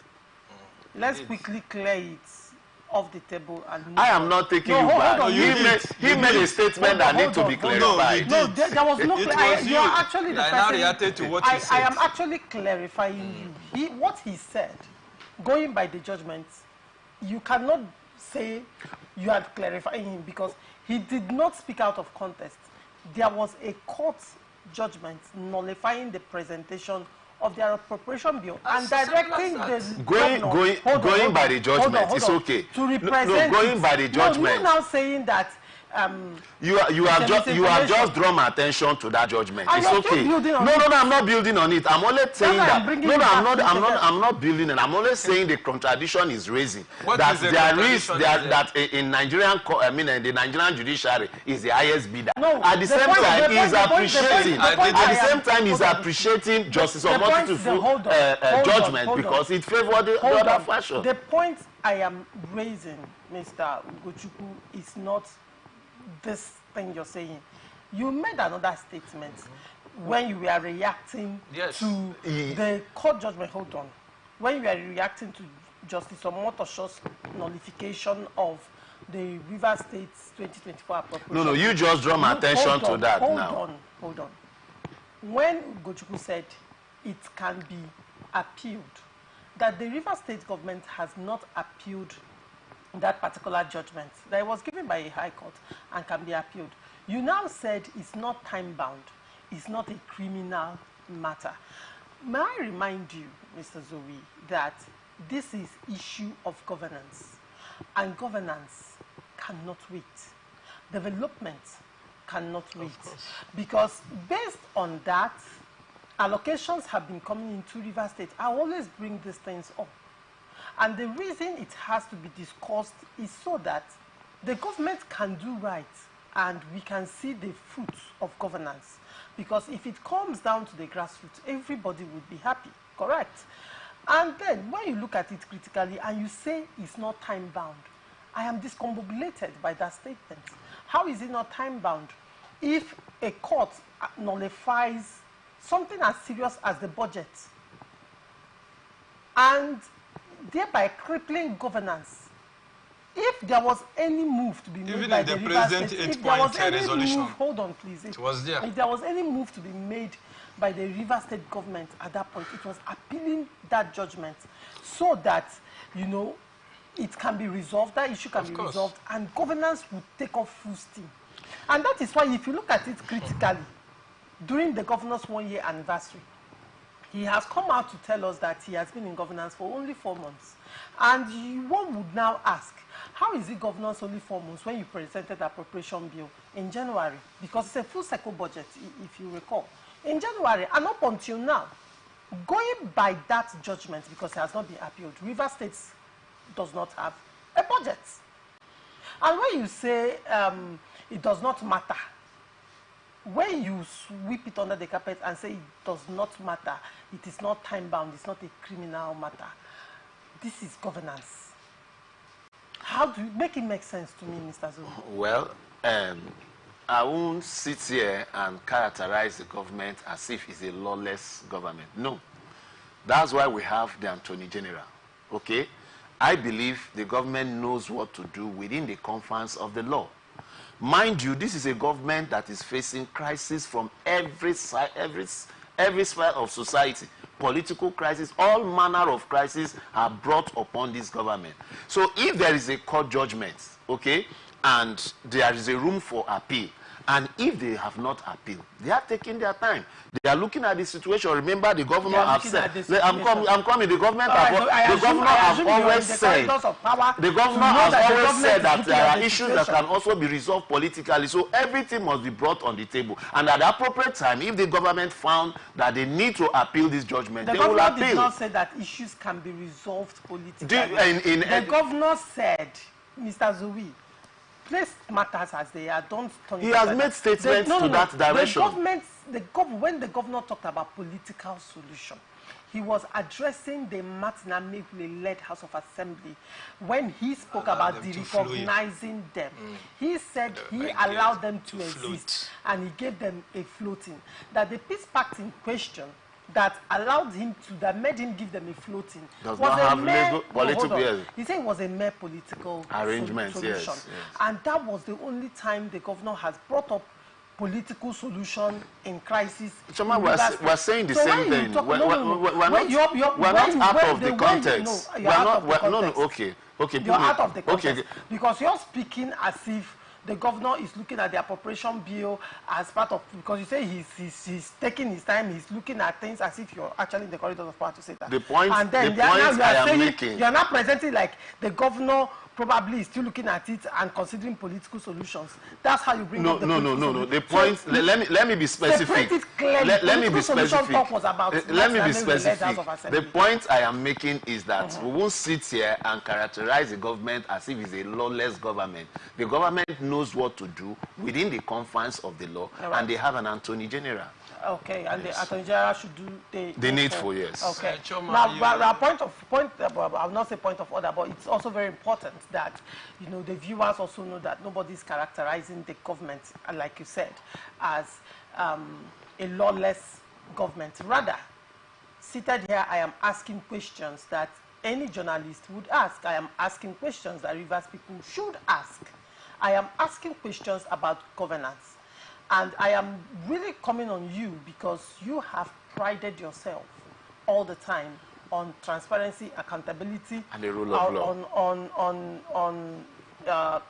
let's quickly clear it off the table and I am not taking you back. He made a statement that needs to be clarified. No, there was no clarifying. You are actually the person. To what he said. I am actually clarifying you. What he said, going by the judgment, you cannot say you are clarifying him because he did not speak out of context. There was a court judgment nullifying the presentation of their appropriation bill and directing the going by the judgment. It's okay. To represent going by the judgment. No, you're now saying that you have just drawn my attention to that judgment. It's okay. No, I'm not building on it. I'm only saying that. I'm not building it. I'm only saying the contradiction is raising. That in Nigerian, the Nigerian judiciary is the highest bidder. At the same time, he's appreciating. At the same time, he's appreciating Justice Omotitufu's judgment because it favored the other fashion. The point I am raising, Mr. Ugochukwu, is not this thing you're saying. You made another statement when you were reacting to the court judgment. Hold on. When you were reacting to Justice Omotosho's nullification of the River State's 2024 appropriation. No, you just draw my attention to that now. Hold on. When Ugochukwu said it can be appealed, that the River State government has not appealed that particular judgment that was given by a high court and can be appealed. You now said it's not time bound, it's not a criminal matter. May I remind you, Mr. Zoe, that this is issue of governance, and governance cannot wait. Development cannot wait. Because based on that, allocations have been coming into River State. I always bring these things up. And the reason it has to be discussed is so that the government can do right and we can see the fruits of governance. Because if it comes down to the grassroots, everybody would be happy, correct? And then when you look at it critically and you say it's not time bound, I am discombobulated by that statement. How is it not time bound if a court nullifies something as serious as the budget and thereby crippling governance? If there was any move to be made by the River State, if there was any move, hold on please, if there was any move to be made by the River State government at that point, it was appealing that judgment so that, you know, it can be resolved, that issue can be resolved, and governance would take off full steam. And that is why if you look at it critically, during the governor's 1-year anniversary, he has come out to tell us that he has been in governance for only 4 months. And one would now ask, how is it governance only 4 months when you presented the appropriation bill in January? Because it's a full cycle budget, if you recall. In January, and up until now, going by that judgment, because it has not been appealed, River State does not have a budget. And when you say it does not matter, when you sweep it under the carpet and say it does not matter, it is not time bound, it's not a criminal matter, this is governance. How do you make it make sense to me, Mr. Zulu? Well, I won't sit here and characterize the government as if it's a lawless government. No. That's why we have the Attorney General. Okay? I believe the government knows what to do within the confines of the law. Mind you, this is a government that is facing crisis from every side, every sphere of society. Political crisis, all manner of crises are brought upon this government. So if there is a court judgment, okay, and there is a room for appeal, and if they have not appealed, they are taking their time. They are looking at the situation. Remember, the governor has said, I'm coming, the government has always said that there are issues that can also be resolved politically. So everything must be brought on the table. And at the appropriate time, if the government found that they need to appeal this judgment, they will appeal. The governor did not say that issues can be resolved politically. The governor said, Mr. Zoe, place matters as they are. Don't turn it. He has made statements to that direction. When the governor talked about political solution, he was addressing the Martin led House of Assembly when he spoke about recognizing them. He said he allowed them to exist and he gave them a floating. That the peace pact in question that allowed him to, that made him give them a floating, does not have legal political. He said it was a mere political arrangement, solution. Yes. And that was the only time the governor has brought up political solution in crisis. Choma, we're saying the same thing. We're not out of the context. Okay. You're out of the context because you're speaking as if the governor is looking at the appropriation bill as part of, because you say he's taking his time, he's looking at things as if you're actually in the corridors of power to say that. The point I am making. You're not presenting like the governor probably is still looking at it and considering political solutions. That's how you bring up the No. The point, so, let me be specific. Let me be specific. The point I am making is that we won't sit here and characterize the government as if it's a lawless government. The government knows what to do within the confines of the law, and they have an Attorney General. Okay, and the Attorney General should do the needful, yes. Okay. Now, I will not say point of order, but it's also very important that the viewers also know that nobody's characterizing the government, like you said, as a lawless government. Rather, seated here, I am asking questions that any journalist would ask. I am asking questions that Rivers people should ask. I am asking questions about governance. And I am really coming on you because you have prided yourself all the time on transparency, accountability, and the rule of law, on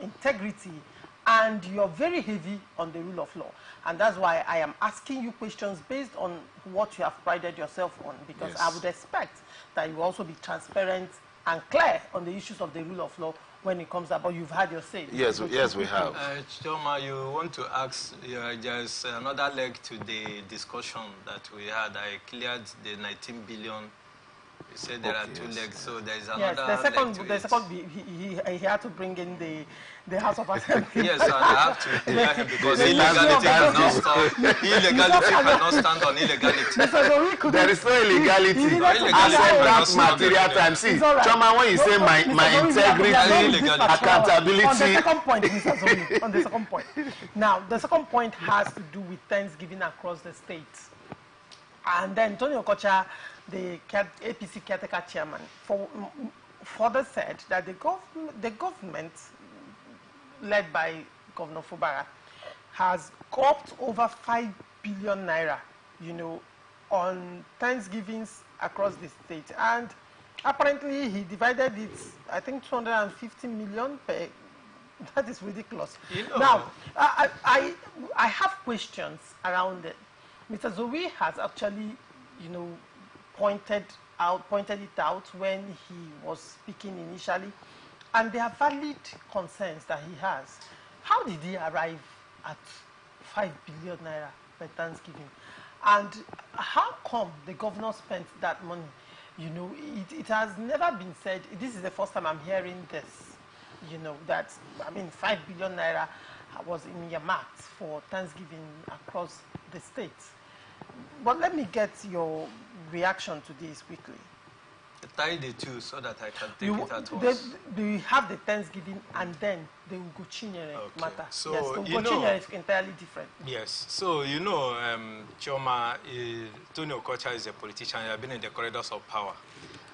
integrity, and you're very heavy on the rule of law. And that's why I am asking you questions based on what you have prided yourself on, because I would expect that you will also be transparent and clear on the issues of the rule of law when it comes up, but you've had your say. Yes, we have. Choma, you want to ask, there's another leg to the discussion that we had. I cleared the 19 billion. You said there are two legs, so there is another leg. He had to bring in the House of Assembly. Yes, I have to clear him because illegality cannot stand on illegality. There is no illegality. That material time. See, Choma, when you say my integrity, accountability. On the second point, Mr. Zoni, on the second point. Now, the second point has to do with Thanksgiving across the states. And then Tony Okocha, the APC caretaker chairman, further said that the government, led by Governor Fubara, has gulped over 5 billion naira, on Thanksgivings across the state. And apparently he divided it, I think 250 million per. That is ridiculous. Now, I have questions around it. Mr. Zoe has actually, pointed it out when he was speaking initially, and there are valid concerns that he has. How did he arrive at 5 billion naira by Thanksgiving? And how come the governor spent that money? It has never been said. This is the first time I'm hearing this, that, 5 billion naira was earmarked for Thanksgiving across the states. But let me get your reaction to this quickly. tie the two so that I can take it at once. They have the Thanksgiving and then the Ugochinyere matter. So, yes, the Ugochinyere is entirely different. Yes. So, you know, Chioma, Tony Okocha is a politician. He has been in the corridors of power.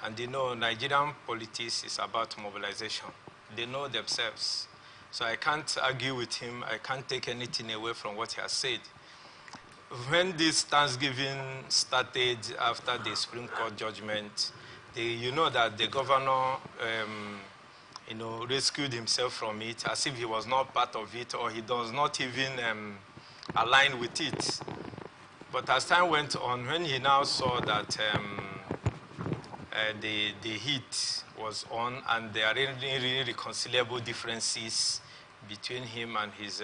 And you know, Nigerian politics is about mobilization. They know themselves. So I can't argue with him. I can't take anything away from what he has said. When this Thanksgiving started after the Supreme Court judgment, you know that the governor, you know, rescued himself from it as if he was not part of it or he does not even align with it. But as time went on, when he now saw that the heat was on and there are really reconcilable differences between him and his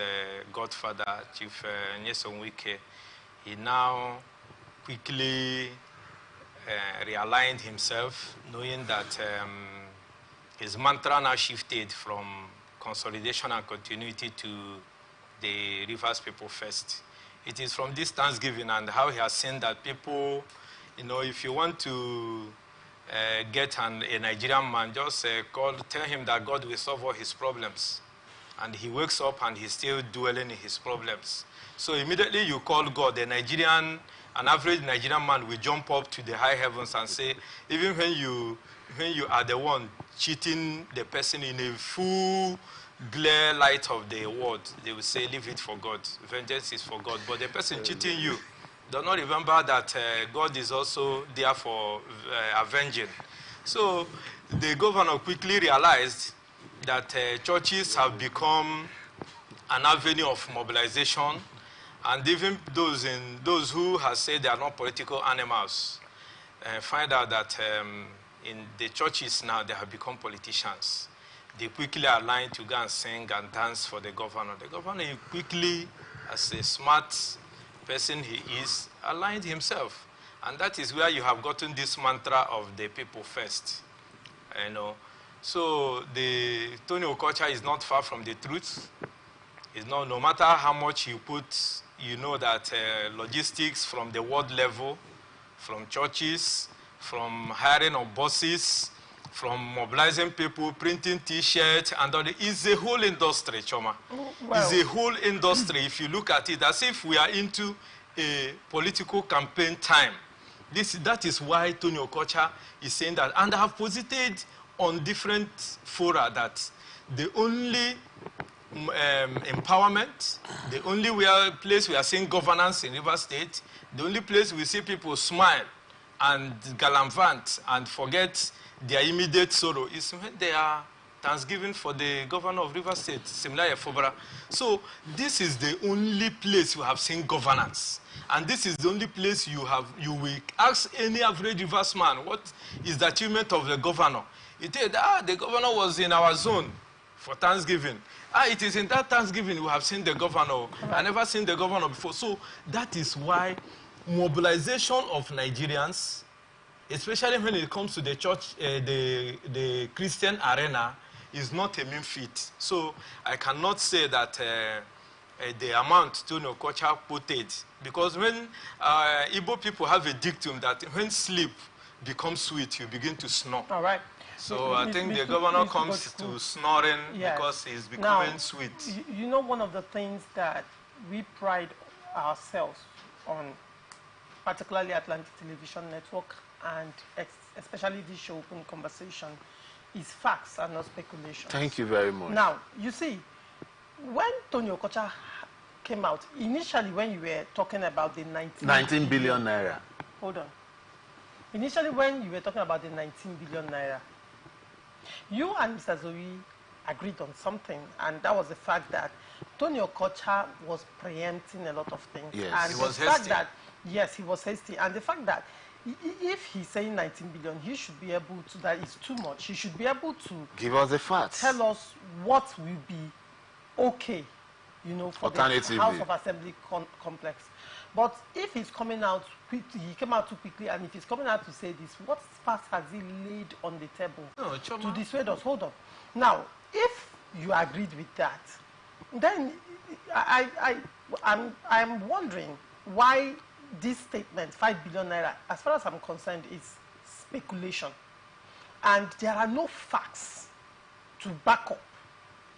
godfather, Chief Nyesom Wike, he now quickly realigned himself, knowing that his mantra now shifted from consolidation and continuity to the Rivers people first. It is from this Thanksgiving and how he has seen that people, you know, if you want to get a Nigerian man, just tell him that God will solve all his problems. And he wakes up and he's still dwelling in his problems. So immediately you call God, an average Nigerian man will jump up to the high heavens and say, even when you are the one cheating the person in a full glare light of the world, they will say, leave it for God. Vengeance is for God. But the person cheating you, do not remember that God is also there for avenging. So the governor quickly realized that churches have become an avenue of mobilization, and even those who have said they are not political animals find out that in the churches now they have become politicians. They quickly align to go and sing and dance for the governor. The governor quickly, as a smart person he is, aligned himself. And that is where you have gotten this mantra of the people first. You know. So the Tony Okocha is not far from the truth. It's not, no matter how much you put, you know that logistics from the world level, from churches, from hiring of buses, from mobilizing people, printing T-shirts, and all it's a whole industry, Choma. It's a whole industry. If you look at it, as if we are into a political campaign time. That is why Tony Okocha is saying that, and I have posited on different fora that the only empowerment, the only place we are seeing governance in Rivers State, the only place we see people smile and gallivant and forget their immediate sorrow is when they are Thanksgiving for the governor of Rivers State, Similaya Fobara. So this is the only place you have seen governance. And this is the only place you will ask any average Rivers man, what is the achievement of the governor? It is, the governor was in our zone for Thanksgiving. It is in that Thanksgiving we have seen the governor. I never seen the governor before. So that is why mobilization of Nigerians, especially when it comes to the church, the Christian arena, is not a mean feat. So I cannot say that the amount Tony Okocha quoted, because when Igbo people have a dictum that when sleep becomes sweet, you begin to snore. All right. So I think the governor comes to snoring because he's becoming sweet. You know, one of the things that we pride ourselves on, particularly Atlantic Television Network, and especially this show, Open Conversation, is facts and not speculation. Thank you very much. Now, you see, when Tony Okocha came out, initially when you were talking about the 19 billion naira. Hold on. Initially when you were talking about the 19 billion naira, you and Mr. Zoe agreed on something, and that was the fact that Tony Okocha was preempting a lot of things. Yes, and he was the fact hasty. that, yes, he was hasty. And the fact that if he's saying 19 billion, he should be able to, that is too much. He should be able to give us the facts. Tell us what will be okay, you know, for the House of Assembly complex. But if he's coming out quickly, he came out too quickly, and if he's coming out to say this, what facts has he laid on the table to dissuade us? Hold on. Now, if you agreed with that, then I'm wondering why this statement, 5 billion naira, as far as I'm concerned, is speculation. And there are no facts to back up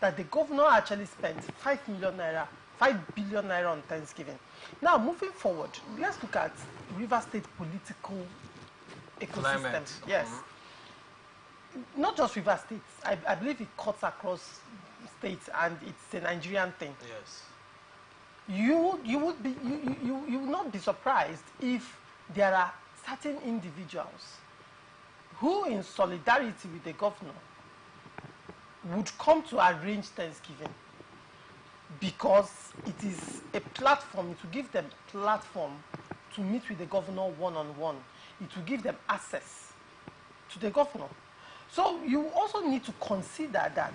that the governor actually spent 5 billion naira on Thanksgiving. Now, moving forward, let's look at River State political ecosystem. Climate. Yes. Not just River State. I believe it cuts across states, and it's a Nigerian thing. Yes. You will not be surprised if there are certain individuals who, in solidarity with the governor, would come to arrange Thanksgiving because it is a platform. It will give them a platform to meet with the governor one-on-one. It will give them access to the governor. So you also need to consider that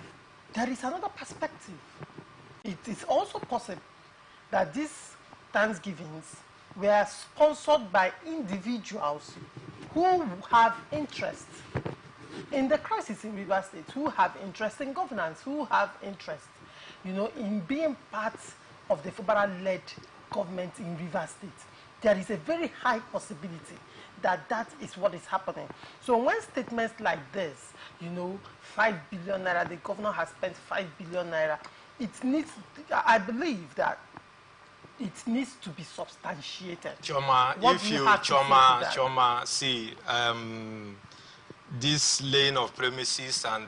there is another perspective. It is also possible that these Thanksgivings were sponsored by individuals who have interest in the crisis in River State, who have interest in governance, who have interest, in being part of the Fubara-led government in River State. There is a very high possibility that that is what is happening. So when statements like this, 5 billion naira, the governor has spent 5 billion naira, I believe that it needs to be substantiated. Choma, see, this lane of premises and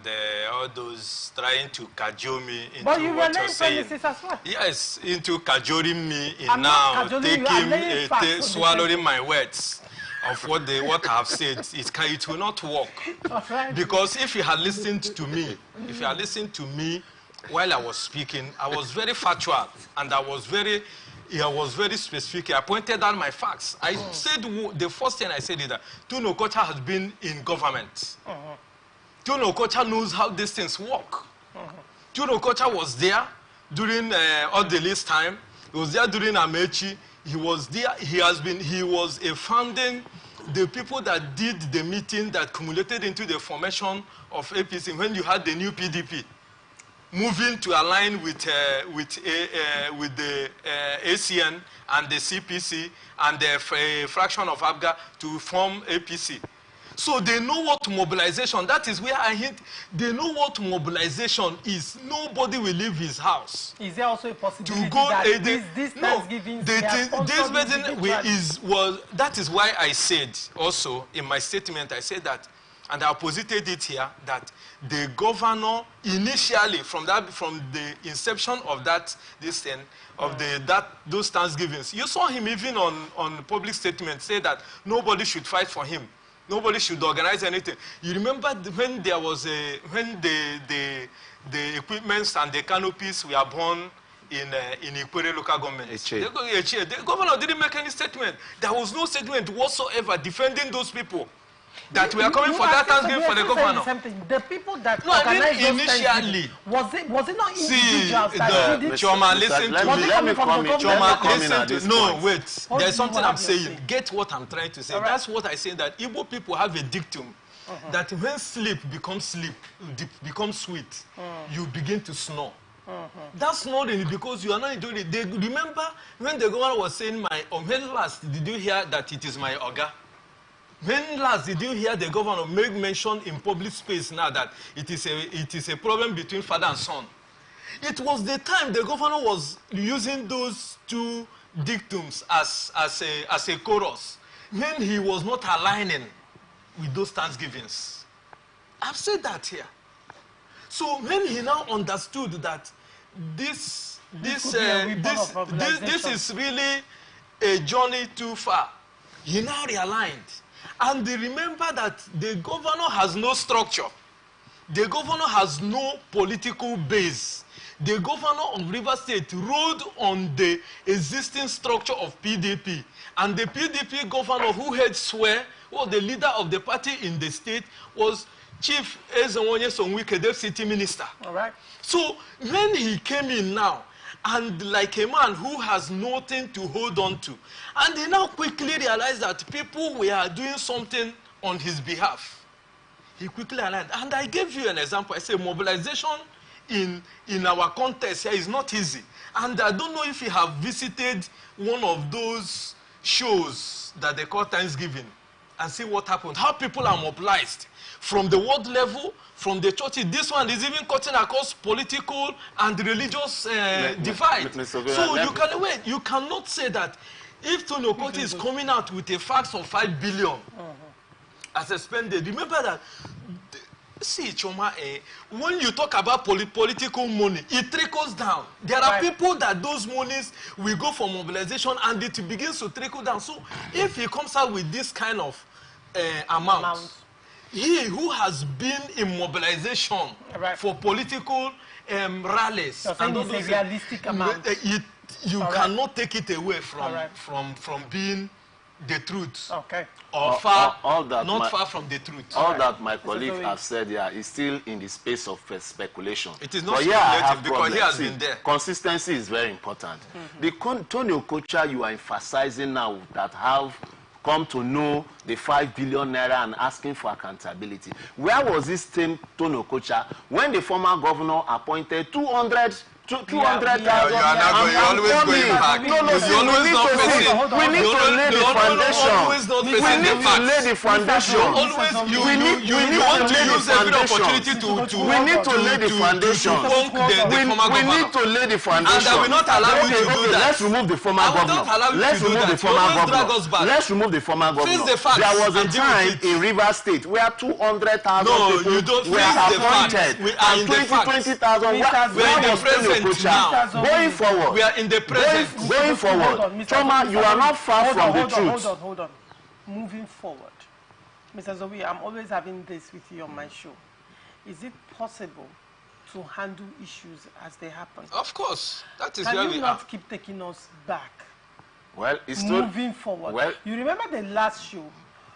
all those trying to cajole me into what you're saying. As well. Yes, into cajoling me in now, swallowing my words of what I have said. It will not work. Right. Because if you had listened to me, while I was speaking, I was very factual and I was very specific. I pointed out my facts. I said the first thing I said is that Tun Okocha has been in government. Tun Okocha knows how these things work. Tun Okocha was there during Odele's time. He was there during Amechi. He was there. He was a founding, the people that did the meeting that cumulated into the formation of APC when you had the new PDP. Moving to align with the ACN and the CPC and the fraction of ABGA to form APC. So they know what mobilization, that is where I hint, they know what mobilization is. Nobody will leave his house. Is there also a possibility to go that this Thanksgiving that is why I said also in my statement, I said that, and I posited it here, that the governor initially from the inception of those Thanksgivings, you saw him even on public statement say that nobody should fight for him, nobody should organize anything. You remember when there was when the equipments and the canopies were born in Ikwere local government. The governor didn't make any statement. There was no statement whatsoever defending those people that we are coming for that Thanksgiving for the governor. The people that organized those initially, was it not individuals that did it? Choma, listen to me. Choma, listen to me. No, wait. There's something I'm saying. Get what I'm trying to say. Right. That's what I say, that Igbo people have a dictum that when sleep, becomes sweet, you begin to snore. That's snoring because you are not doing it. They remember when the governor was saying, when last did you hear that it is my Oga? When last did you hear the governor make mention in public space now that it is a problem between father and son? It was the time the governor was using those two dictums as a chorus when he was not aligning with those Thanksgivings. I've said that here. So when he now understood that this is really a journey too far, he now realigned. And remember that the governor has no structure. The governor has no political base. The governor of River State rode on the existing structure of PDP. And the PDP governor who had swear, was the leader of the party in the state, was Chief Ezenwonye Sonwike, the city minister. All right. So when he came in now, and like a man who has nothing to hold on to, and he now quickly realized that people were doing something on his behalf. He quickly aligned. And I gave you an example. I said mobilization in our context here is not easy. And I don't know if you have visited one of those shows that they call Thanksgiving. and see what happened. How people are mobilized from the world level, from the churches. This one is even cutting across political and religious divide. So you cannot say that if Tony Okotie is coming out with a fax of 5 billion as expended, remember that. See, Choma, when you talk about political money, it trickles down. There are people that those monies will go for mobilization and it begins to trickle down. So if he comes out with this kind of amount, he who has been in mobilization for political rallies, and it's a realistic amount. You cannot take it away from being the truth. Okay. Or far, not far from the truth. All that my colleague has said here is still in the space of speculation. It is not speculative because he has been there. Consistency is very important. The Tony Okocha you are emphasizing now that have come to know the 5 billion naira and asking for accountability. Where was this same Tony Okocha when the former governor appointed 200,000? You are always going back. We need to lay the foundation. We need to lay the foundation. We need to lay the foundation. We need to lay the foundation. We need to lay the foundation. And we not allow you to do that. Let's remove the former governor. Let's remove the former governor. Let's remove the former governor. There was a time in Rivers State where 200,000 people were appointed and 20,000. Where was President? Now, going forward, we are in the present. Going forward, Choma, you are not far from the truth. Hold on. Moving forward, Mr. Zoe, I'm always having this with you on my show. Is it possible to handle issues as they happen? Of course, that is where we are. Can you not keep taking us back? Well, it's moving forward. Well, you remember the last show?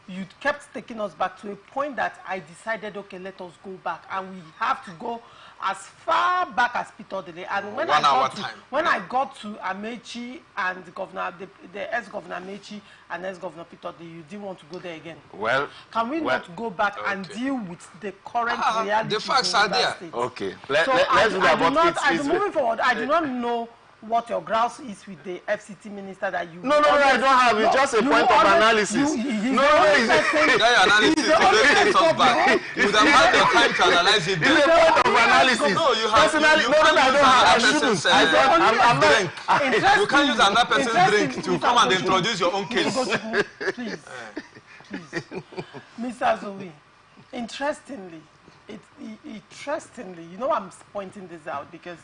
You kept taking us back to a point that I decided, okay, let us go back, and we have to go as far back as Peter Dele. And when I got to Amechi and the ex-governor Amechi and ex-governor Peter Dele, you didn't want to go there again. Well, can we not go back and deal with the current reality? The facts are there. State? Okay, let's do that. Moving forward, I do not know what your grouse is with the FCT minister that you... No, I don't have. It's just a point of analysis. Your analysis you would have had the time to analyze it. It's a point of analysis. No, you have. Personally, I don't have. You can't use another person's drink to come and introduce your own case. Please. Mr. Zoe, interestingly, you know I'm pointing this out because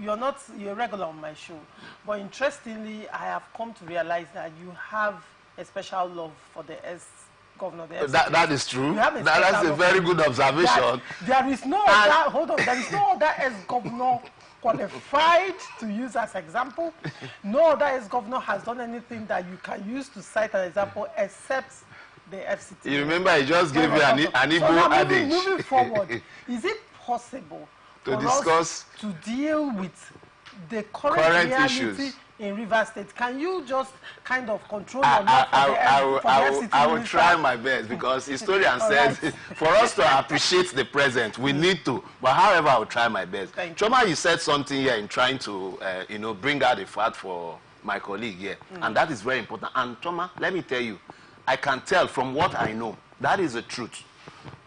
you're regular on my show, but interestingly I have come to realize that you have a special love for the ex-governor. That is true. That's a very good observation. There is no other ex-governor qualified to use as example. No other ex-governor has done anything that you can use to cite an example except the FCT. You remember I just gave you an Igbo adage. Moving forward, is it possible to discuss to deal with the current reality issues in Rivers State? Can you just kind of control your love for the FCT? I will try my best because historian said for us to appreciate the present, we need to. But however, I will try my best. Choma, you said something here in trying to bring out the fact for my colleague here, and that is very important. And Choma, let me tell you, I can tell from what I know, that is the truth.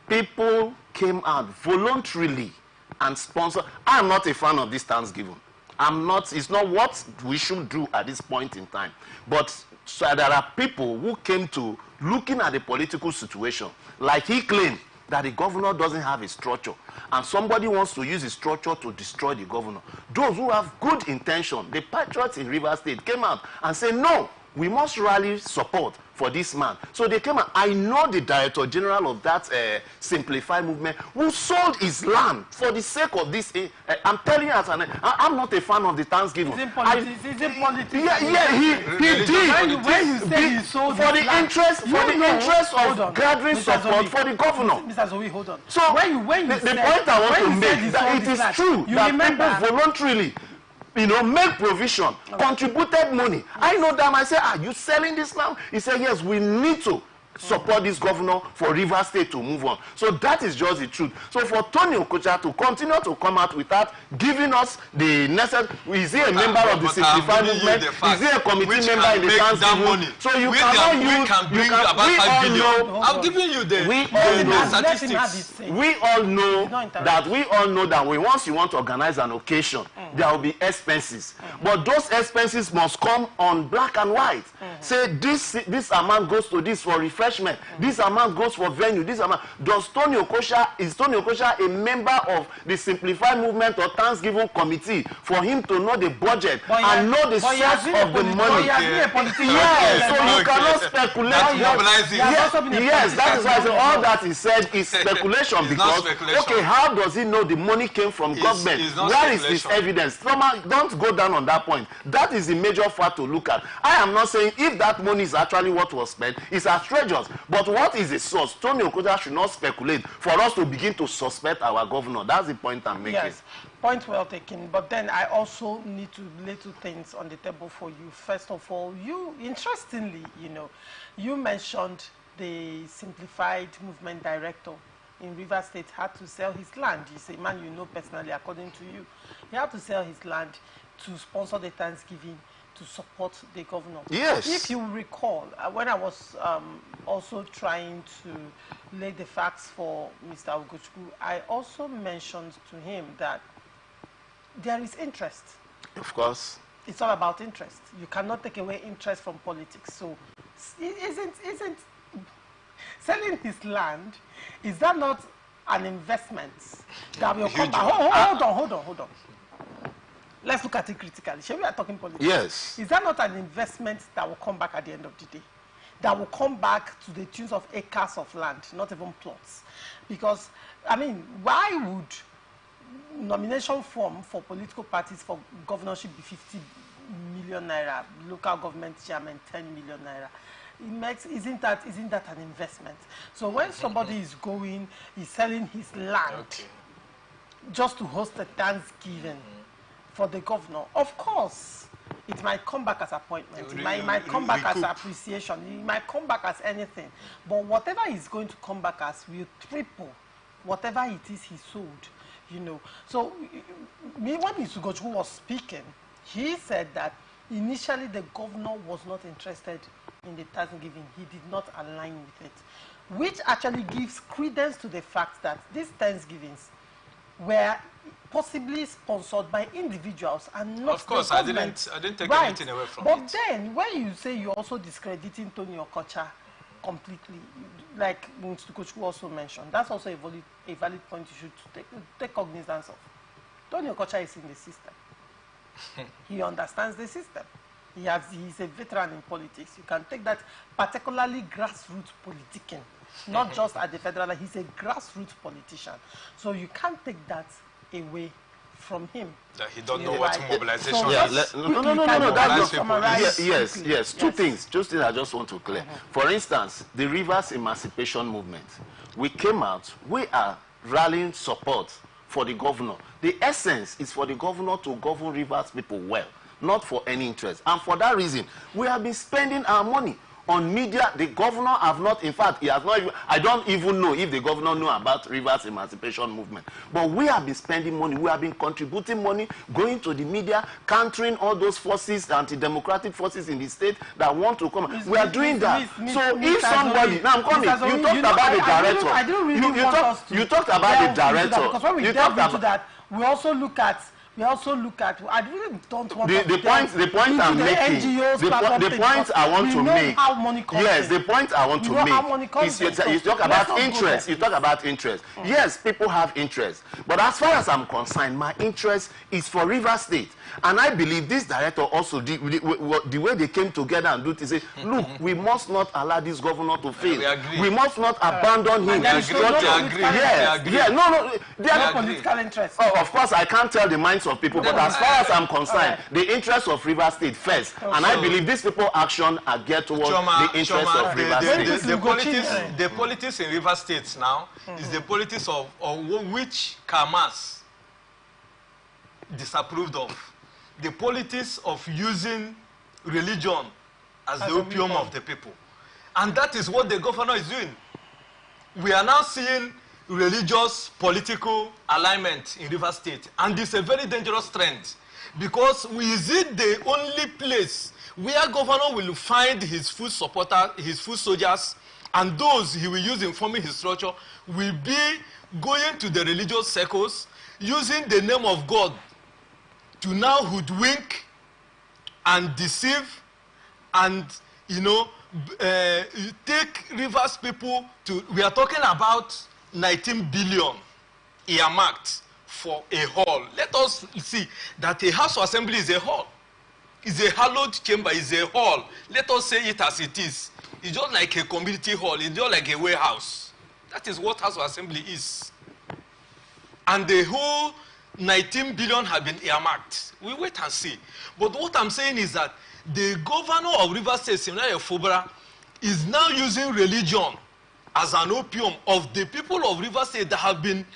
People came out voluntarily and sponsored. I'm not a fan of this Thanksgiving. It's not what we should do at this point in time. But so there are people who came to looking at the political situation, like he claimed that the governor doesn't have a structure, and somebody wants to use his structure to destroy the governor. Those who have good intention, the patriots in Rivers State came out and said, no, we must rally support for this man. So they came out. I know the director general of that Simplify movement who sold his land for the sake of this. I'm telling you, I'm not a fan of the Thanksgiving. Is it politics? Yeah, he did. When you say he sold for the interest of gathering support for the governor. Mr. Zoe, hold on. So the point I want to make that it is true that people voluntarily make provision, contributed money. I know them. I say, are you selling this now? He said, yes, we need to support this governor for Rivers State to move on. So that is just the truth. So for Tony Okocha to continue to come out without giving us the necessary, is he a member of the Simplified Movement? Is he a committee member in the Thanksgiving? So you cannot use, I'm giving you the statistics. We all know that once you want to organize an occasion, there will be expenses. But those expenses must come on black and white. Say this amount goes to this for refreshment, this amount goes for venue, this amount. Is Tony Okocha a member of the Simplified Movement or Thanksgiving committee for him to know the budget and know the source of the money? Yes, so you cannot speculate. Yes, that is why I say all that is said is speculation, because okay, how does he know the money came from government? Where is his evidence? Don't go down on that point. That is the major fact to look at. I am not saying if that money is actually what was spent, it's outrageous. But what is the source? Tony Okocha should not speculate for us to begin to suspect our governor. That's the point I'm making. Yes, point well taken. But then I also need to lay two things on the table for you. First of all, you, interestingly, you mentioned the Simplified Movement director in Rivers State had to sell his land. He's a man you know personally, according to you. He had to sell his land to sponsor the Thanksgiving, to support the governor. Yes. If you recall, when I was also trying to lay the facts for Mr. Ugochukwu, I also mentioned to him that there is interest. Of course. It's all about interest. You cannot take away interest from politics. So, isn't selling his land, is that not an investment that will come back? Hold on. Let's look at it critically. Shall we are talking politics? Yes. Is that not an investment that will come back at the end of the day? That will come back to the tunes of acres of land, not even plots. Because, I mean, why would nomination form for political parties for governorship be 50 million naira, local government chairman 10 million naira? Isn't that an investment? So when somebody is selling his land just to host a Thanksgiving for the governor, of course, it might come back as appointment. It might come back as appreciation. It might come back as anything. But whatever is going to come back as will triple whatever it is he sold, So when Mr. Ugochukwu was speaking, he said that initially the governor was not interested in the Thanksgiving. He did not align with it, which actually gives credence to the fact that these Thanksgivings were possibly sponsored by individuals and not of course, the government. I didn't take anything away from it. But then, when you say you're also discrediting Tony Okocha completely, like Mr. Ugochukwu also mentioned, that's also a valid point you should take cognizance of. Tony Okocha is in the system. He understands the system. He's a veteran in politics. You can take that, particularly grassroots politicking, not just at the federal level. He's a grassroots politician. So you can't take that away from him. That he don't know what mobilization is. No. Yes. Two things I just want to clear. For instance, the Rivers Emancipation Movement. We came out, we are rallying support for the governor. The essence is for the governor to govern Rivers people well, not for any interest. And for that reason, we have been spending our money on media. The governor have not, in fact, he has not even, I don't even know if the governor knew about Rivers Emancipation Movement. But we have been spending money, we have been contributing money, going to the media, countering all those forces, anti-democratic forces in the state that want to come. We are doing that. So if somebody, now I'm coming, you talked about the director. You talked about the director. Because when we delve into that, we also look at, I really don't want the point I'm making, the point I want to make, yes, the point I want to make is you talk about interest. You talk about interest. Yes, people have interest. But as far as I'm concerned, my interest is for Rivers State. And I believe this director also, the way they came together and do it, say, look, we must not allow this governor to fail. We must not abandon him. Yes. No. There are political interests. Oh, of course, I can't tell the minds of people, but as far as I'm concerned, the interests of Rivers State first. And I believe these people's action are geared towards the interests of Rivers State. The politics in Rivers State now is the politics of which Kamas disapproved of. The politics of using religion as the opium of the people. And that is what the governor is doing. We are now seeing religious political alignment in Rivers State. And it's a very dangerous trend. Because is it the only place where governor will find his full supporters, his full soldiers, and those he will use in forming his structure will be going to the religious circles, using the name of God to now hoodwink and deceive and, take Rivers people to, we are talking about 19 billion earmarked for a hall. Let us see that a House of Assembly is a hall. It's a hallowed chamber, it's a hall. Let us say it as it is. It's just like a community hall, it's just like a warehouse. That is what House of Assembly is. And the whole 19 billion have been earmarked. We wait and see. But what I'm saying is that the governor of Rivers State, Siminalayi Fubara, is now using religion as an opium of the people of Rivers State that have been,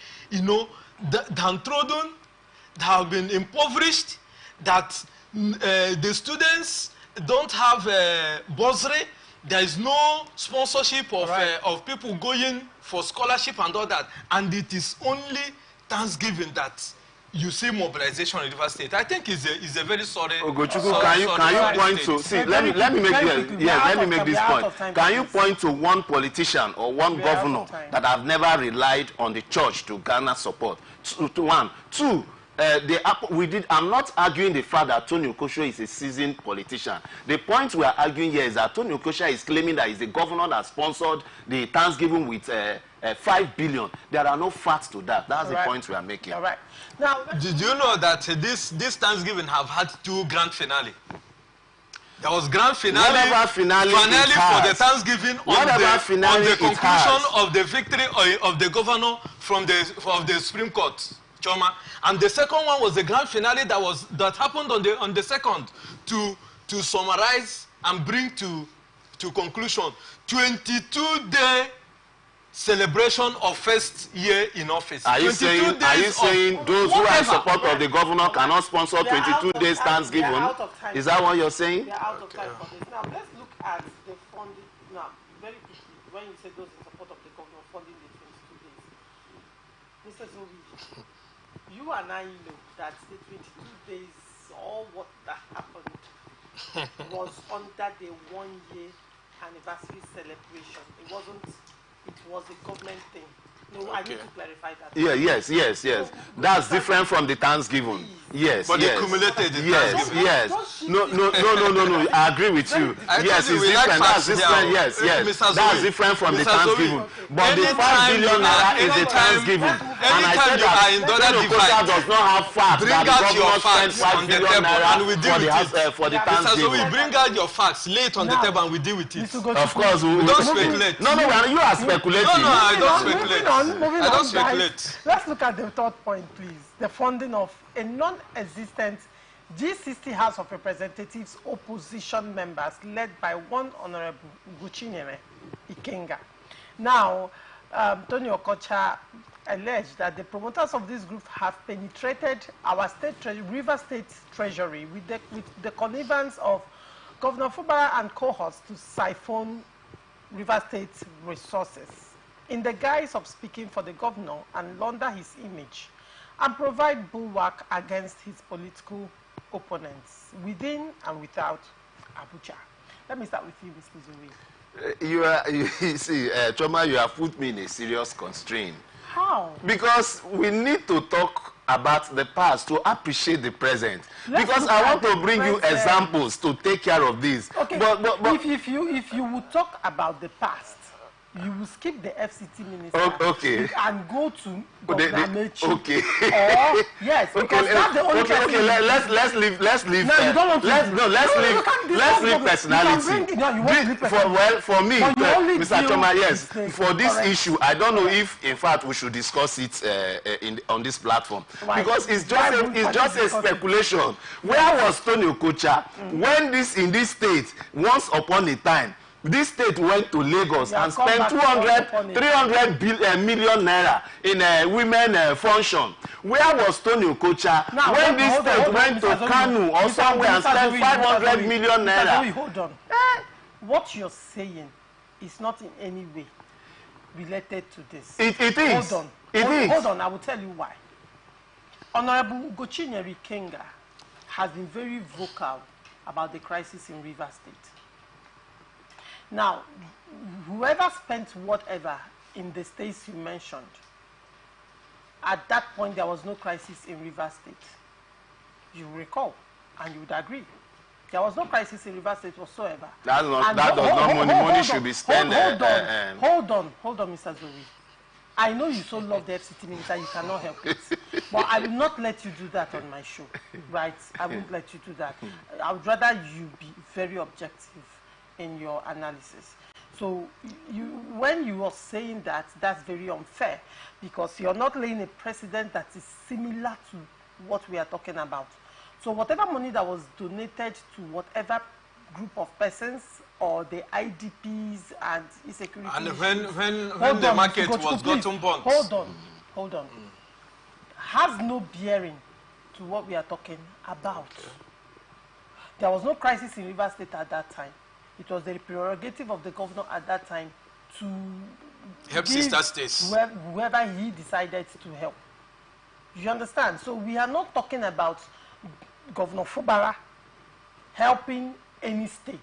downtrodden, that have been impoverished, that the students don't have bursary. There is no sponsorship of people going for scholarship and all that. And it is only Thanksgiving that you see mobilization in Rivers State. I think it's a very sorry. Ogochukwu, can you point to, see, let me make this point. Can you point to one politician or one governor that have never relied on the church to garner support? One. Two, I'm not arguing the fact that Tony Okosho is a seasoned politician. The point we are arguing here is that Tony Okosho is claiming that he's the governor that sponsored the Thanksgiving with 5 billion. There are no facts to that. That's the point we are making. All right. Now, did you know that this Thanksgiving have had 2 grand finale? There was grand finale, finale for the Thanksgiving on the conclusion of the victory of the governor from the Supreme Court, Choma. And the second one was the grand finale that happened on the second to summarize and bring to conclusion 22-day celebration of first year in office. Are you saying those who are in support of the governor cannot sponsor 22 days Thanksgiving? Is that what you're saying? They are out of time for this. Now let's look at the funding. Now, very quickly, when you say those in support of the governor funding the 22 days, Mr. Zoe, you and I know that the 22 days, all what that happened was under the 1-year anniversary celebration. It was a government thing. No, I need to clarify that. Yeah, yes. That's different from the Thanksgiving. Yes, but they cumulated the Thanksgiving. Yes. No. I agree with you. Yes, it's different. That's different. Yes. That's different from the Thanksgiving. But the 5 billion naira is the Thanksgiving. And I said that Tony Okosha does not have facts that the government spent 5 billion naira for the Thanksgiving. So we bring out your facts late on the table and we deal with it. Of course. We don't speculate. No, you are speculating. No, I don't speculate. Moving on, guys. Let's look at the third point, please. The funding of a non-existent G60 House of Representatives opposition members led by one Honorable Guchinyere Ikenga. Now, Tony Okocha alleged that the promoters of this group have penetrated our River State Treasury with the connivance of Governor Fubara and cohorts to siphon River State resources in the guise of speaking for the governor and launder his image and provide bulwark against his political opponents within and without Abuja. Let me start with you, Mr. Zuri. You see, Choma, you have put me in a serious constraint. How? Because we need to talk about the past to appreciate the present. Because I want to bring you examples to take care of this. Okay, but if you would talk about the past, you will skip the FCT minister and go to Governor Mechi. Okay. Or, yes, because that's the only person. Okay, let's leave. No, you don't want to. Let's leave personality. For me, Mr. Choma, yes. For this issue, I don't know if, in fact, we should discuss it on this platform. Because it's just a speculation. Where was Tony Okocha when in this state, once upon a time, this state went to Lagos and spent 300 million naira in a women function. Where was Tony Okocha when this state went to Kanu or somewhere and spent 500 million naira? Hold on. What you're saying is not in any way related to this. It is. Hold on. Hold on, I will tell you why. Honorable Ugochinyere Ikenga has been very vocal about the crisis in Rivers State. Now, whoever spent whatever in the states you mentioned, at that point there was no crisis in Rivers State. You recall, and you would agree. There was no crisis in Rivers State whatsoever. That does not mean money should be spent. Hold on, Mr. Zoe. I know you so love the FCT minister, you cannot help it. But I will not let you do that on my show, right? I won't let you do that. I would rather you be very objective in your analysis. So when you are saying that, that's very unfair, because you're not laying a precedent that is similar to what we are talking about. So whatever money that was donated to whatever group of persons or the IDPs and insecurity and issues, when the market was gotten bonds. Hold on. Has no bearing to what we are talking about. Okay. There was no crisis in Rivers State at that time. It was the prerogative of the governor at that time to help sister states. Whoever he decided to help. You understand? So we are not talking about Governor Fubara helping any state.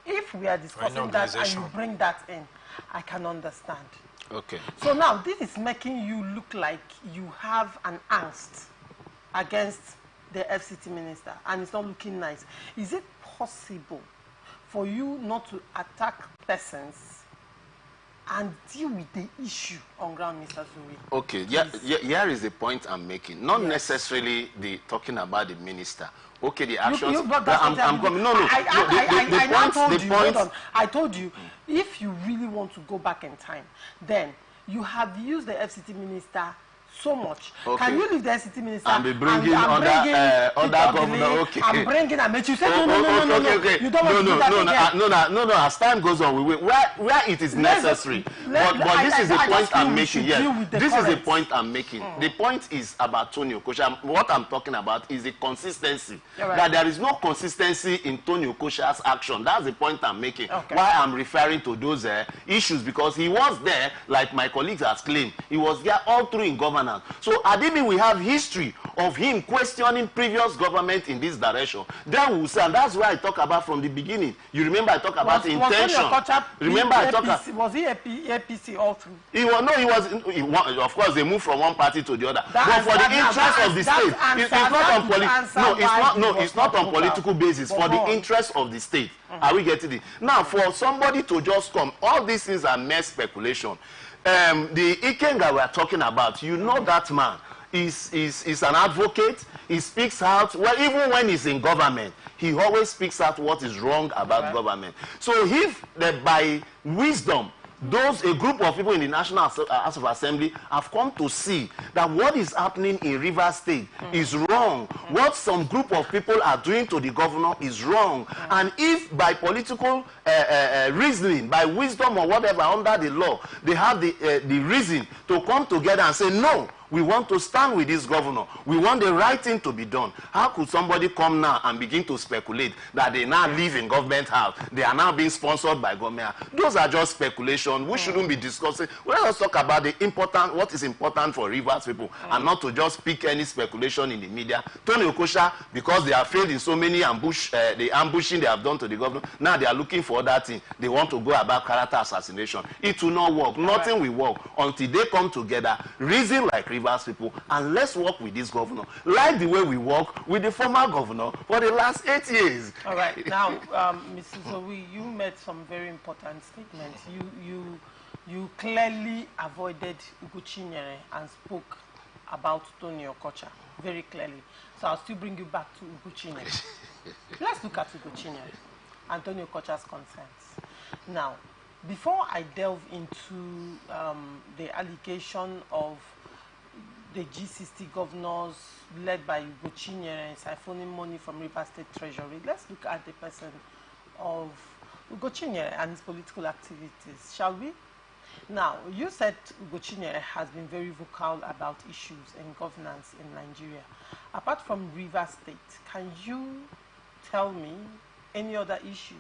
If we are discussing that and you bring that in, I can understand. Okay. So now this is making you look like you have an angst against the FCT minister, and it's not looking nice. Is it possible for you not to attack persons and deal with the issue on ground, Mr. Zuri? Okay, here is the point I'm making. Not necessarily the talking about the minister. Okay, the actions. I told you, if you really want to go back in time, then you have used the FCT minister so much. Okay. Can you leave the FCT minister and be bringing other governor? Okay. I'm bringing and you say no. You don't want to do that no. As time goes on, we will where it is necessary. But this is the point I'm making. Yes, this is the point I'm making. The point is about Tony Okosha. What I'm talking about is the consistency. Right. That there is no consistency in Tony Okosha's action. That's the point I'm making. Okay. Why I'm referring to those issues, because he was there, like my colleagues has claimed, he was there all through in governance. So Adibi, we have history of him questioning previous government in this direction. Then we will say, and that's why I talk about from the beginning. You remember I talk about intention. Remember I talk about. Was he APC all through? He was, of course, they moved from one party to the other. But for the interest of the state, it's not on political basis. For the interest of the state, are we getting it? Now, for somebody to just come, all these things are mere speculation. The Ikenga we are talking about, you know that man is an advocate. He speaks out. Well, even when he's in government, he always speaks out what is wrong about government. So if by wisdom, a group of people in the National House of Assembly have come to see that what is happening in Rivers State is wrong. What some group of people are doing to the governor is wrong. And if by political reasoning, by wisdom or whatever under the law, they have the reason to come together and say, no, we want to stand with this governor. We want the right thing to be done. How could somebody come now and begin to speculate that they now live in government house? They are now being sponsored by government. Those are just speculation. We shouldn't be discussing. Let us talk about what is important for Rivers people, and not to just pick any speculation in the media. Tony Okosha, because they have failed in so many the ambushing they have done to the governor, now they are looking for other things. They want to go about character assassination. It will not work. Nothing will work until they come together, reason like Rivers people, and let's work with this governor like the way we work with the former governor for the last 8 years. All right. Now, Mrs. Zoe, you made some very important statements. You clearly avoided Ugochinyere and spoke about Tony Okocha very clearly. So I'll still bring you back to Ugochinyere. Let's look at Ugochinyere and Tony Okocha's concerns. Now, before I delve into the allegation of the G60 governors led by Ugochinyere siphoning money from Rivers State Treasury, let's look at the person of Ugochinyere and his political activities, shall we? Now, you said Ugochinyere has been very vocal about issues in governance in Nigeria. Apart from Rivers State, can you tell me any other issue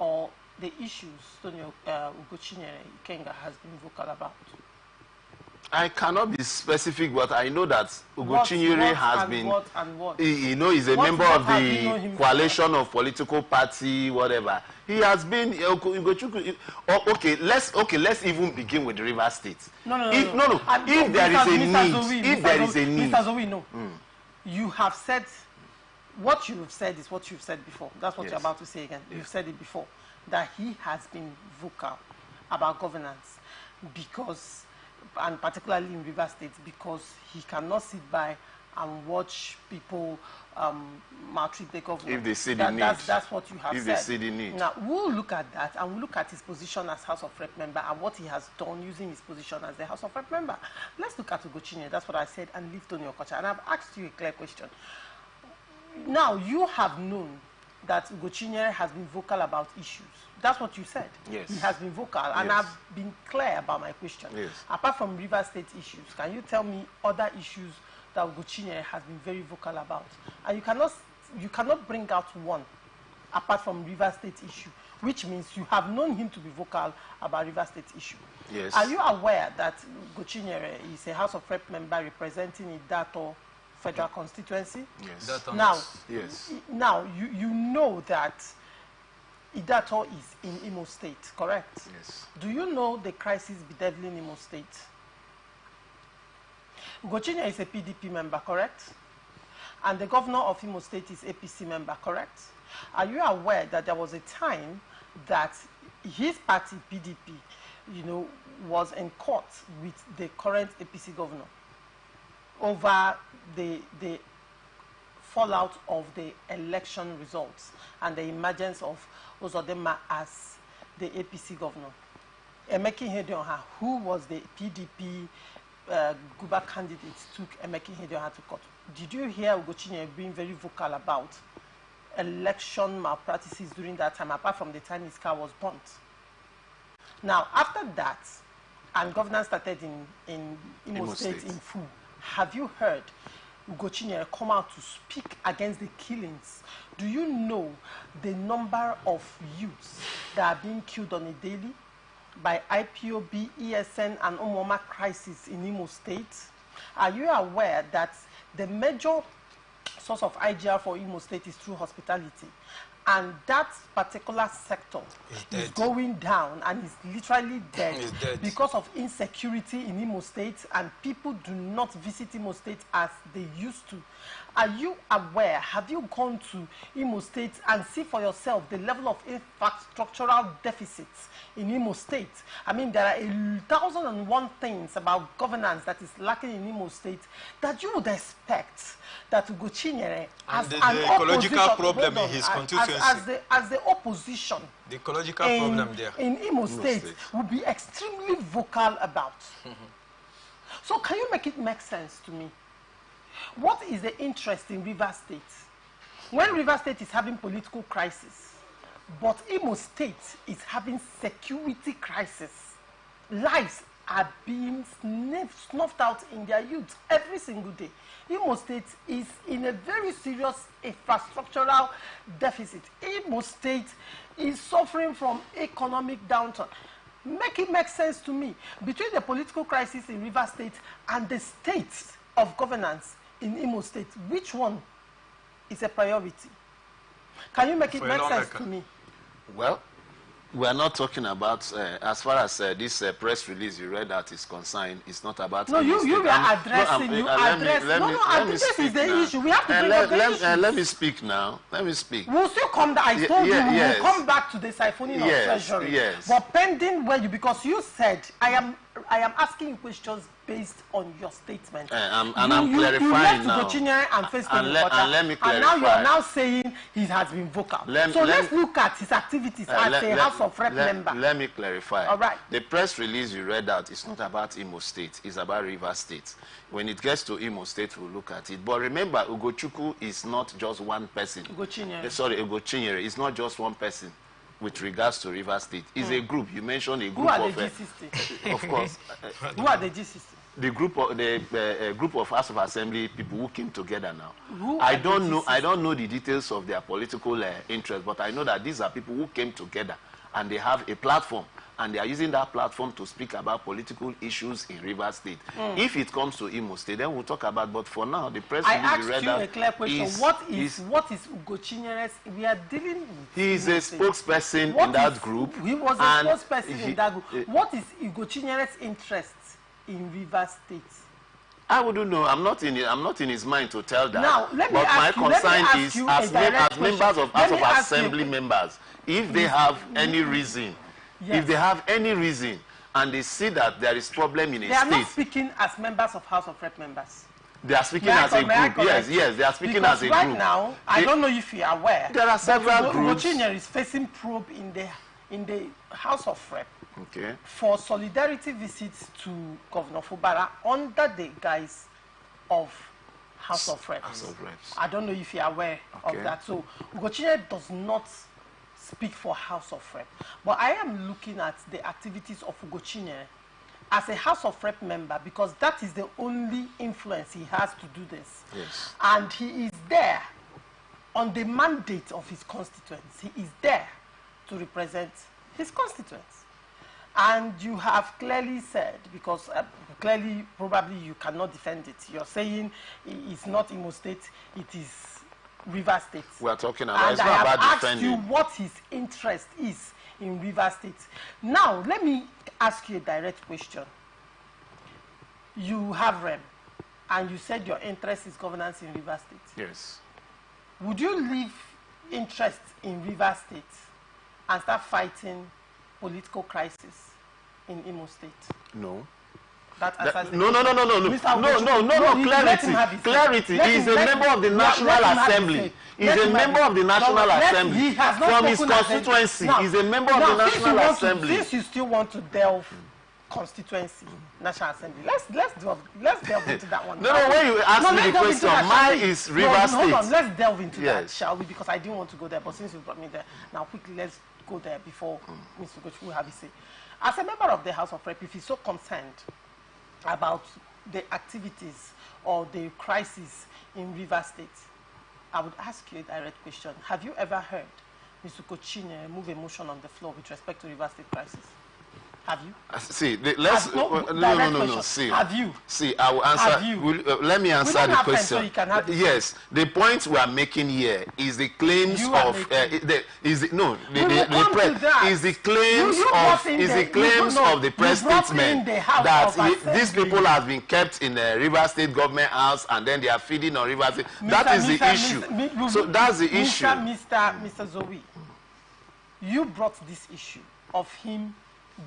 or the issues Tonyo Ugochinyere Ikenga has been vocal about? I cannot be specific, but I know that Ugochinyere has been. What? You know, he's a member of the coalition of political party, whatever. He has been. Okay, let's even begin with the River State. No. If there is a need, Mr. Zoe, no. You have said what you've said is what you've said before. That's what you're about to say again. You've said it before, that he has been vocal about governance because, and particularly in River State, because he cannot sit by and watch people maltreat the government. If they see the need. That's what you have said. If they see the need. Now, we'll look at that and we'll look at his position as House of Rep member and what he has done using his position as the House of Rep member. Let's look at Ugochinyere. That's what I said, and leave Tony Okocha. And I've asked you a clear question. Now, you have known that Ugochinyere has been vocal about issues. That's what you said. Yes. He has been vocal, and I've been clear about my question. Yes. Apart from River State issues, can you tell me other issues that Ugochinyere has been very vocal about? And you cannot bring out one apart from River State issue, which means you have known him to be vocal about River State issue. Yes. Are you aware that Ugochinyere is a House of Rep member representing Idato Federal Constituency? Yes. Now you know that Idato is in Imo State, correct? Yes. Do you know the crisis bedeviling Imo State? Ugochinyere is a PDP member, correct? And the governor of Imo State is APC member, correct? Are you aware that there was a time that his party, PDP, was in court with the current APC governor over the fallout of the election results and the emergence of Uzodinma as the APC governor? Emeki Hedionha, who was the PDP Guba candidate, took Emeki Hedionha to court. Did you hear Ugochinyere being very vocal about election malpractices during that time, apart from the time his car was burnt? Now, after that, and governance started in Imo State in full, have you heard Ugochinyere come out to speak against the killings? Do you know the number of youths that are being killed on a daily by IPOB, ESN, and Omoma crisis in Imo State? Are you aware that the major source of IGR for Imo State is through hospitality? And that particular sector is going down and is literally dead because of insecurity in Imo State, and people do not visit Imo State as they used to. Are you aware? Have you gone to Imo State and see for yourself the level of infrastructural deficits in Imo State? I mean, there are 1,001 things about governance that is lacking in Imo State that you would expect that Ugochinyere as the an ecological problem in his constituency, as the opposition, the ecological problem there in Imo State will be extremely vocal about. So can you make it make sense to me? What is the interest in River State? When River State is having political crisis, but Imo State is having security crisis, lives are being snuffed out in their youth every single day. Imo State is in a very serious infrastructural deficit. Imo State is suffering from economic downturn. Make it make sense to me. Between the political crisis in River State and the state of governance in Imo State, which one is a priority? Can you make it make sense to me? Well, we are not talking about, as far as this press release you read that is concerned, it's not about... No, you were addressing, this is the issue. We have to bring up the issue. Let me speak now. Let me speak. We'll still come back. I told you we will come back to the siphoning of treasury. Yes. But pending where you, because you said, I am asking questions based on your statement. I'm clarifying now. And let me clarify. And now you are now saying he has been vocal. Let's look at his activities as a House of Rep member. Let me clarify. All right. The press release you read out is not about Imo State. It's about River State. When it gets to Imo State, we'll look at it. But remember, Ugochukwu is not just one person. Ugochinyere is not just one person. With regards to River State, is a group. You mentioned a group. Who are the G60? Of course. Who are the G60? The group of House of Assembly people who came together now. I don't know the details of their political interest, but I know that these are people who came together and they have a platform, and they are using that platform to speak about political issues in Rivers State. If it comes to Imo State, then we'll talk about, but for now, the press release I asked you a clear question. What is Ugo Chinyere's, we are dealing with? He is a spokesperson in that group. He was a spokesperson in that group. What is Ugo Chinyere's interest in Rivers State? I wouldn't know. I'm not in his mind to tell that. Now, let me but ask my you, concern is, as members of House of Assembly members, if they have any reason, if they have any reason, and they see that there is problem in a state, they are not speaking as members of House of Rep members. They are speaking as a group. Yes, they are speaking as a group. Right now, I don't know if you are aware. There are several groups. Ugo Chinyere is facing probe in the House of Rep. Okay. For solidarity visits to Governor Fubara under the guise of House of Reps. House of Reps. I don't know if you are aware of that. So Ugo Chinyere does not speak for House of Rep. But I am looking at the activities of Ugo Chinyere as a House of Rep member, because that is the only influence he has to do this. Yes. And he is there on the mandate of his constituents. He is there to represent his constituents. And you have clearly said, because clearly probably you cannot defend it, you're saying it's not Imo State, it is Rivers State. We are talking about, and it's not about defending. I have asked you what his interest is in Rivers State. Now, let me ask you a direct question. You have REM, and you said your interest is governance in Rivers State. Yes. Would you leave interest in Rivers State and start fighting political crisis in Imo State? No. No, clarity. He is a member of the National Assembly. He is a member of the National Assembly. From his constituency, he is a member of the National Assembly. Since you still want to delve constituency, National Assembly, let's delve into that one. No, when you ask me the question, mine is Rivers State. Hold on, let's delve into that, shall we? Because I didn't want to go there, but since you brought me there, now quickly let's go there before Mr. Gochi will have his say. As a member of the House of Rep, if he's so concerned about the activities or the crisis in Rivers State, I would ask you a direct question. Have you ever heard Mr. Gochi move a motion on the floor with respect to Rivers State crisis? Have you? See, let's no. See, have you? See, I will answer. Have you? Let me answer the question. So you can have yes, the point we are making here is the claims of the claims of the press statement that these people have been kept in the Rivers State government house and then they are feeding on Rivers State. That is the issue. So that's the issue. Mr. Zoe, you brought this issue of him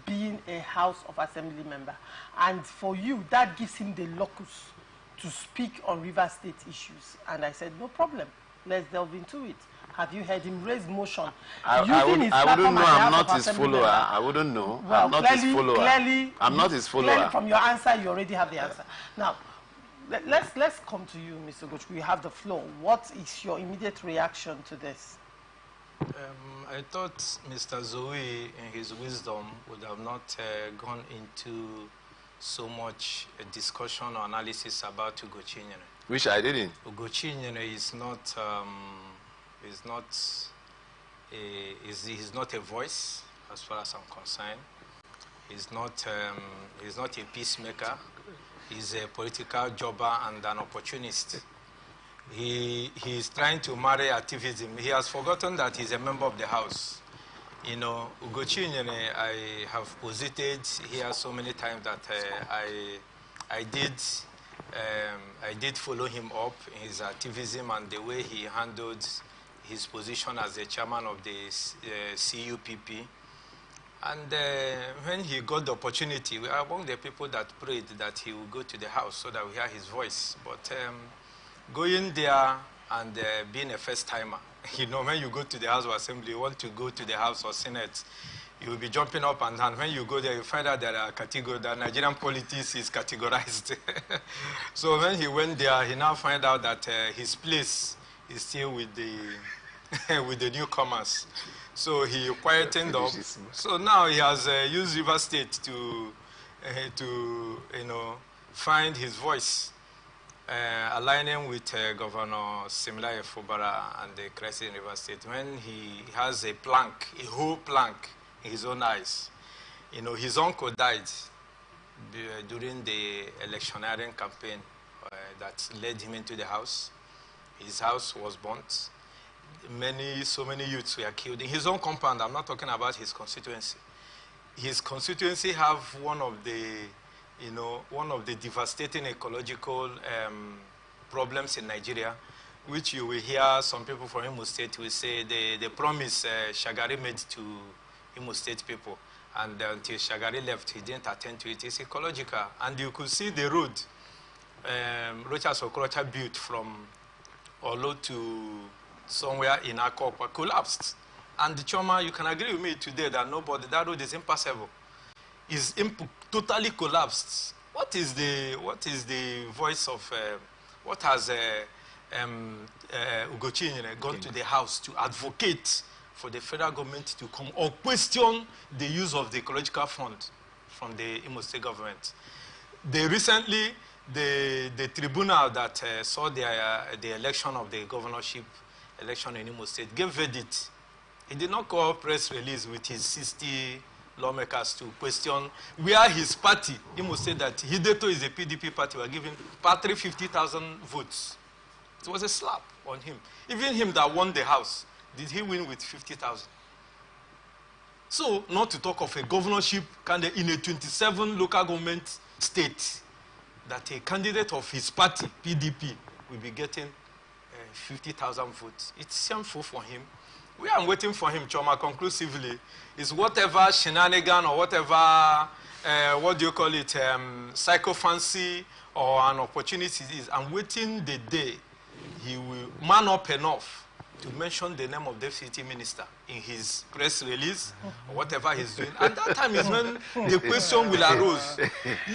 being a House of Assembly member, and for you that gives him the locus to speak on Rivers State issues, and I said no problem, let's delve into it. Have you heard him raise motion? I wouldn't know. I'm not his follower. I wouldn't know. Well, I'm not his follower. I'm not his follower. Clearly from your answer you already have the answer. Now let's come to you, Mr. Gochi. You have the floor. What is your immediate reaction to this? I thought Mr. Zoe, in his wisdom, would have not gone into so much discussion or analysis about Ugo Chinyere. Which I didn't. Ugo Chinyere is not a voice, as far as I'm concerned. He's not a peacemaker. He's a political jobber and an opportunist. He is trying to marry activism. He has forgotten that he's a member of the House. You know, Ugo Chinyere, I have posited here so many times that I did follow him up in his activism and the way he handled his position as the chairman of the CUPP. And when he got the opportunity, we are among the people that prayed that he would go to the House so that we hear his voice. But going there and being a first-timer, you know, when you go to the House of Assembly, you want to go to the House or Senate, you will be jumping up and down. When you go there, you find out there are categories, that Nigerian politics is categorized. So when he went there, he now find out that his place is still with the with the newcomers. So he quietened up. So now he has used Rivers State to find his voice. Aligning with Governor Similaye Fubara and the crisis in Rivers State, when he has a plank, a whole plank in his own eyes. You know, his uncle died during the electioneering campaign that led him into the house. His house was burnt. So many youths were killed in his own compound. I'm not talking about his constituency. His constituency have one of the devastating ecological problems in Nigeria, which you will hear some people from Imo State will say the promise Shagari made to Imo State people. And until Shagari left, he didn't attend to it. It's ecological. And you could see the road Rochas Okorocha built from Olo to somewhere in Akokwa collapsed. And the Choma, you can agree with me today that that road is impassable. It's totally collapsed. What is the voice of, what has Ugochi gone to the house to advocate for the federal government to come or question the use of the ecological fund from the Imo State government? Recently, the tribunal that saw the election of the governorship election in Imo State gave verdict. He did not call press release with his 60 lawmakers to question where his party, Imo State, that Hideto is a PDP party, were giving party 50,000 votes. It was a slap on him. Even him that won the house, did he win with 50,000? So, not to talk of a governorship candidate in a 27 local government state, that a candidate of his party, PDP, will be getting 50,000 votes. It's shameful for him. We are waiting for him, Choma, conclusively, is whatever shenanigan or whatever, what do you call it, psychophancy or an opportunity is. I'm waiting the day he will man up enough to mention the name of the deputy minister in his press release or whatever he's doing. And that time is when the question will arise.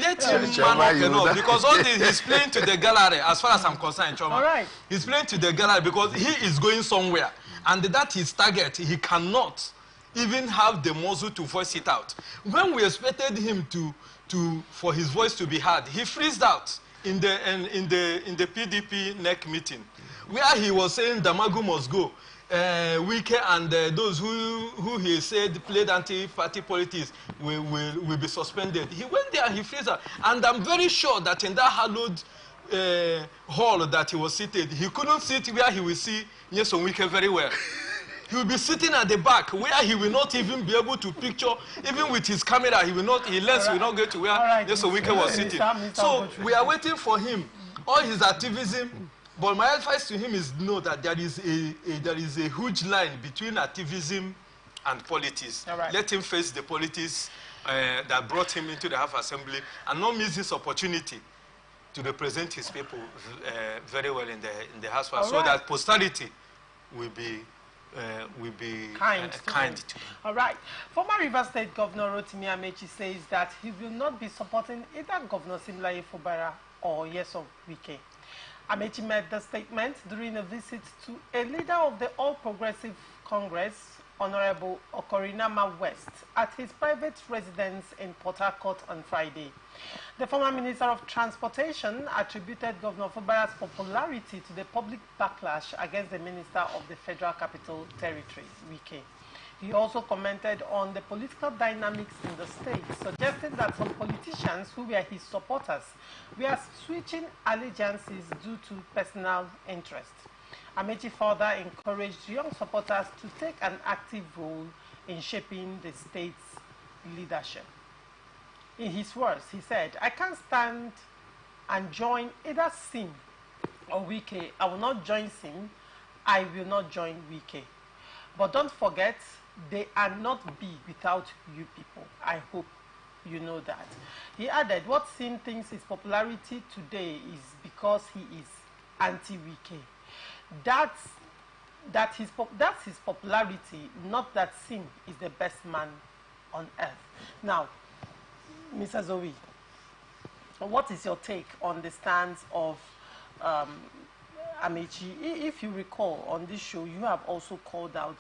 Let him man up enough, because all this, he's playing to the gallery, as far as I'm concerned, Choma. All right. He's playing to the gallery because he is going somewhere. And that his target, he cannot even have the muzzle to voice it out. When we expected him for his voice to be heard, he freezed out in the PDP NEC meeting, where he was saying Damagu must go. Wike and those who he said played anti-party politics will be suspended. He went there and he freezed out. And I'm very sure that in that hallowed hall that he was seated, he couldn't sit where he will see Nyesom Wike very well. He will be sitting at the back where he will not even be able to picture, even with his camera, his lens will not get to where Nyesom Wike was sitting. So we are waiting for him. All his activism. But my advice to him is know that there is a huge line between activism and politics. Right. Let him face the politics that brought him into the House Assembly and not miss this opportunity to represent his people very well in the House, so that posterity will be kind to him. All right. Former Rivers State Governor Rotimi Amechi says that he will not be supporting either Governor Siminalayi Fubara or Nyesom Wike. Amechi made the statement during a visit to a leader of the All Progressive Congress, Honorable Okorinama West, at his private residence in Port Harcourt on Friday. The former Minister of Transportation attributed Governor Fubara's popularity to the public backlash against the Minister of the Federal Capital Territory, Wike. He also commented on the political dynamics in the state, suggesting that some politicians who were his supporters were switching allegiances due to personal interest. Amechi further encouraged young supporters to take an active role in shaping the state's leadership. In his words, he said, "I can't stand and join either Sim or Wike. I will not join Sim. I will not join Wike. But don't forget, they are not big without you people. I hope you know that." He added, what Sim thinks his popularity today is because he is anti-Wike. That's his popularity, not that Sim is the best man on earth. Now, Mr. Zoe, what is your take on the stance of Amechi? If you recall, on this show, you have also called out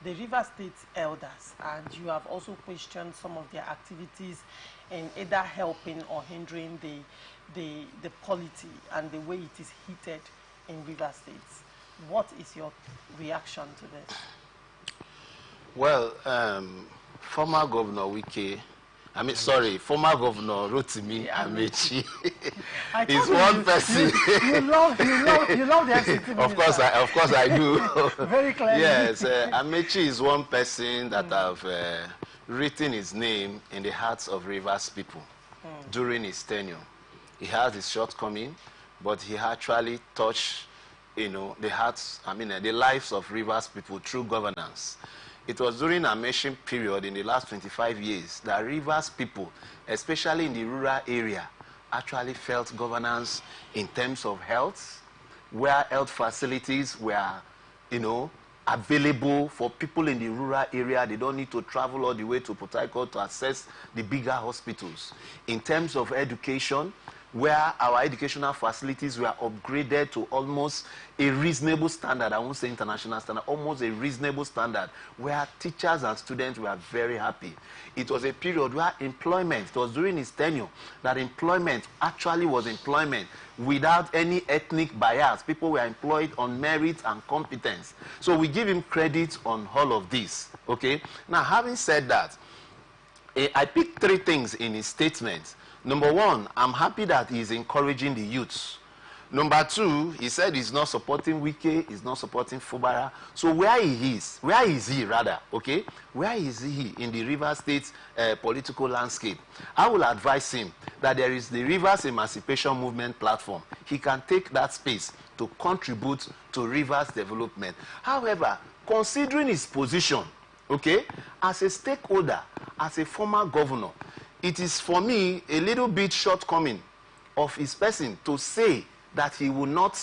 the River State elders, and you have also questioned some of their activities in either helping or hindering the polity and the way it is heated in River States. What is your reaction to this? Well, Former Governor Wike, former Governor Rotimi Amechi is one person. You love the FCT. Of course I do. Very clearly. Yes, Amechi is one person that I've written his name in the hearts of Rivers people during his tenure. He has his shortcoming, but he actually touched, the hearts, the lives of Rivers people through governance. It was during a Amechi period in the last 25 years that Rivers people, especially in the rural area, actually felt governance in terms of health, where health facilities were, available for people in the rural area. They don't need to travel all the way to Port Harcourt to access the bigger hospitals. In terms of education, where our educational facilities were upgraded to almost a reasonable standard, I won't say international standard, almost a reasonable standard, where teachers and students were very happy. It was a period where employment, it was during his tenure that employment actually was employment without any ethnic bias. People were employed on merit and competence. So we give him credit on all of this, okay? Now, having said that, I picked 3 things in his statement. Number 1, I'm happy that he's encouraging the youths. Number 2, he said he's not supporting Wike, he's not supporting Fubara. So where is he rather, okay? Where is he in the Rivers State political landscape? I will advise him that there is the Rivers Emancipation Movement platform. He can take that space to contribute to Rivers development. However, considering his position, okay, as a stakeholder, as a former governor, it is for me a little bit shortcoming of his person to say that he will not,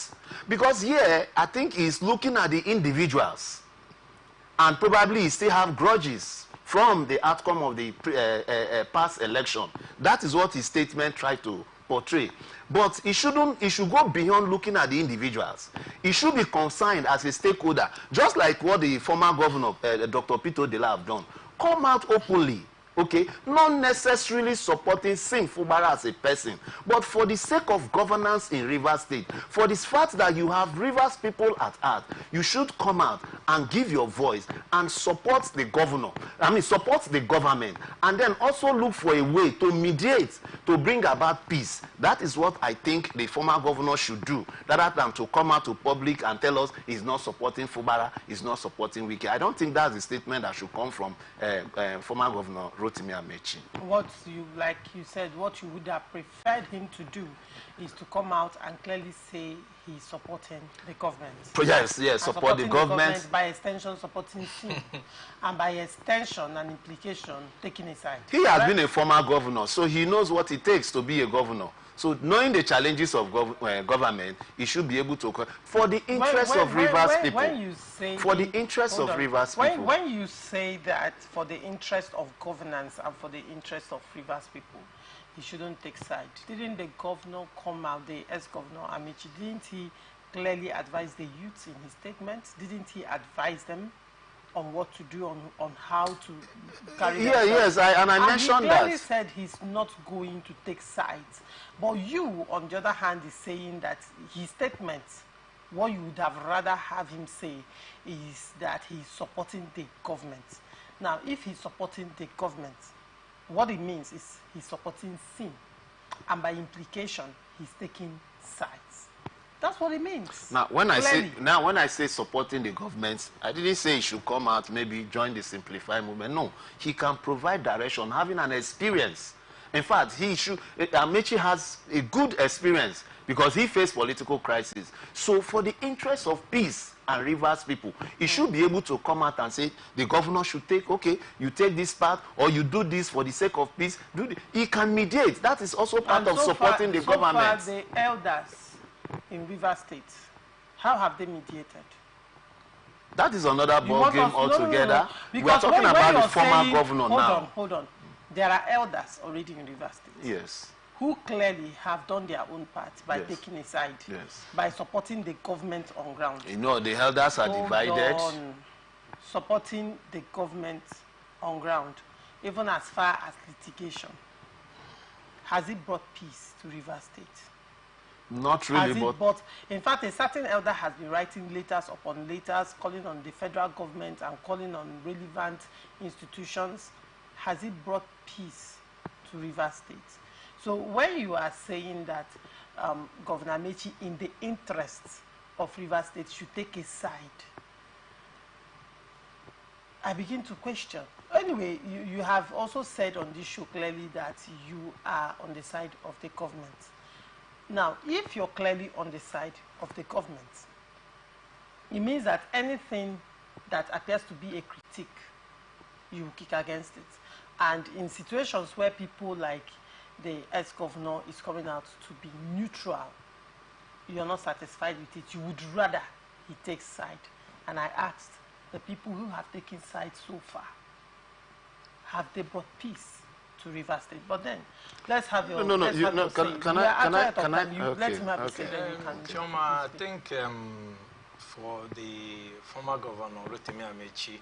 because here I think he's looking at the individuals and probably he still have grudges from the outcome of the past election. That is what his statement tried to portray. But he should go beyond looking at the individuals. He should be concerned as a stakeholder, just like what the former governor, Dr. Peter Dela, have done. Come out openly, okay, not necessarily supporting Sim Fubara as a person, but for the sake of governance in Rivers State, for this fact that you have Rivers people at heart, you should come out and give your voice and support the governor, support the government, and then also look for a way to mediate, to bring about peace. That is what I think the former governor should do, rather than to come out to public and tell us he's not supporting Fubara, he's not supporting Wike. I don't think that's the statement that should come from former governor Rotimi Amechi. What you, like you said, what you would have preferred him to do is to come out and clearly say he's supporting the government. Yes, support the government. By extension, supporting Sim, and by extension and implication, taking a side. He has been a former governor, so he knows what it takes to be a governor. So knowing the challenges of government, he should be able to, for the interest of Rivers people. When you say for the interest of Rivers people. When you say that for the interest of governance and for the interest of Rivers people, he shouldn't take side. Didn't the governor come out, the ex-governor Amechi, didn't he clearly advise the youths in his statements? Didn't he advise them on what to do, on how to carry out? Yes, I mentioned that. He clearly said he's not going to take sides. But you, on the other hand, is saying that his statements, what you would have rather have him say is that he's supporting the government. Now, if he's supporting the government, what it means is he's supporting Sim, and by implication, he's taking sides. That's what it means. Now, when I say supporting the government, I didn't say he should come out, maybe join the Simplify movement. No, he can provide direction, having an experience. In fact, Amechi has a good experience because he faced political crisis. So, for the interest of peace and Rivers people, he should be able to come out and say the governor should take, okay, you take this part, or you do this for the sake of peace. He can mediate. That is also part of supporting the government. So far, the elders in Rivers State, how have they mediated? That is another ball game altogether. No. We are talking about the former governor now. Hold on. There are elders already in Rivers State. Yes. Who clearly have done their own part by taking a side, by supporting the government on ground. You know, the elders are divided. Supporting the government on ground, even as far as litigation. Has it brought peace to Rivers State? Not really, but in fact, a certain elder has been writing letters upon letters, calling on the federal government and calling on relevant institutions has it brought peace to Rivers State? So when you are saying that Governor Amechi, in the interests of Rivers State, should take a side, I begin to question. Anyway, you have also said on this show clearly that you are on the side of the government. Now, if you're clearly on the side of the government, it means that anything that appears to be a critique, you kick against it. And in situations where people like the ex-governor is coming out to be neutral, you're not satisfied with it, you would rather he takes side. And I asked the people who have taken sides so far, have they brought peace to Rivers State? But then, let's have your... Can I? Let him have a say, then you can... Choma, I think for the former governor, Rotimi Amechi,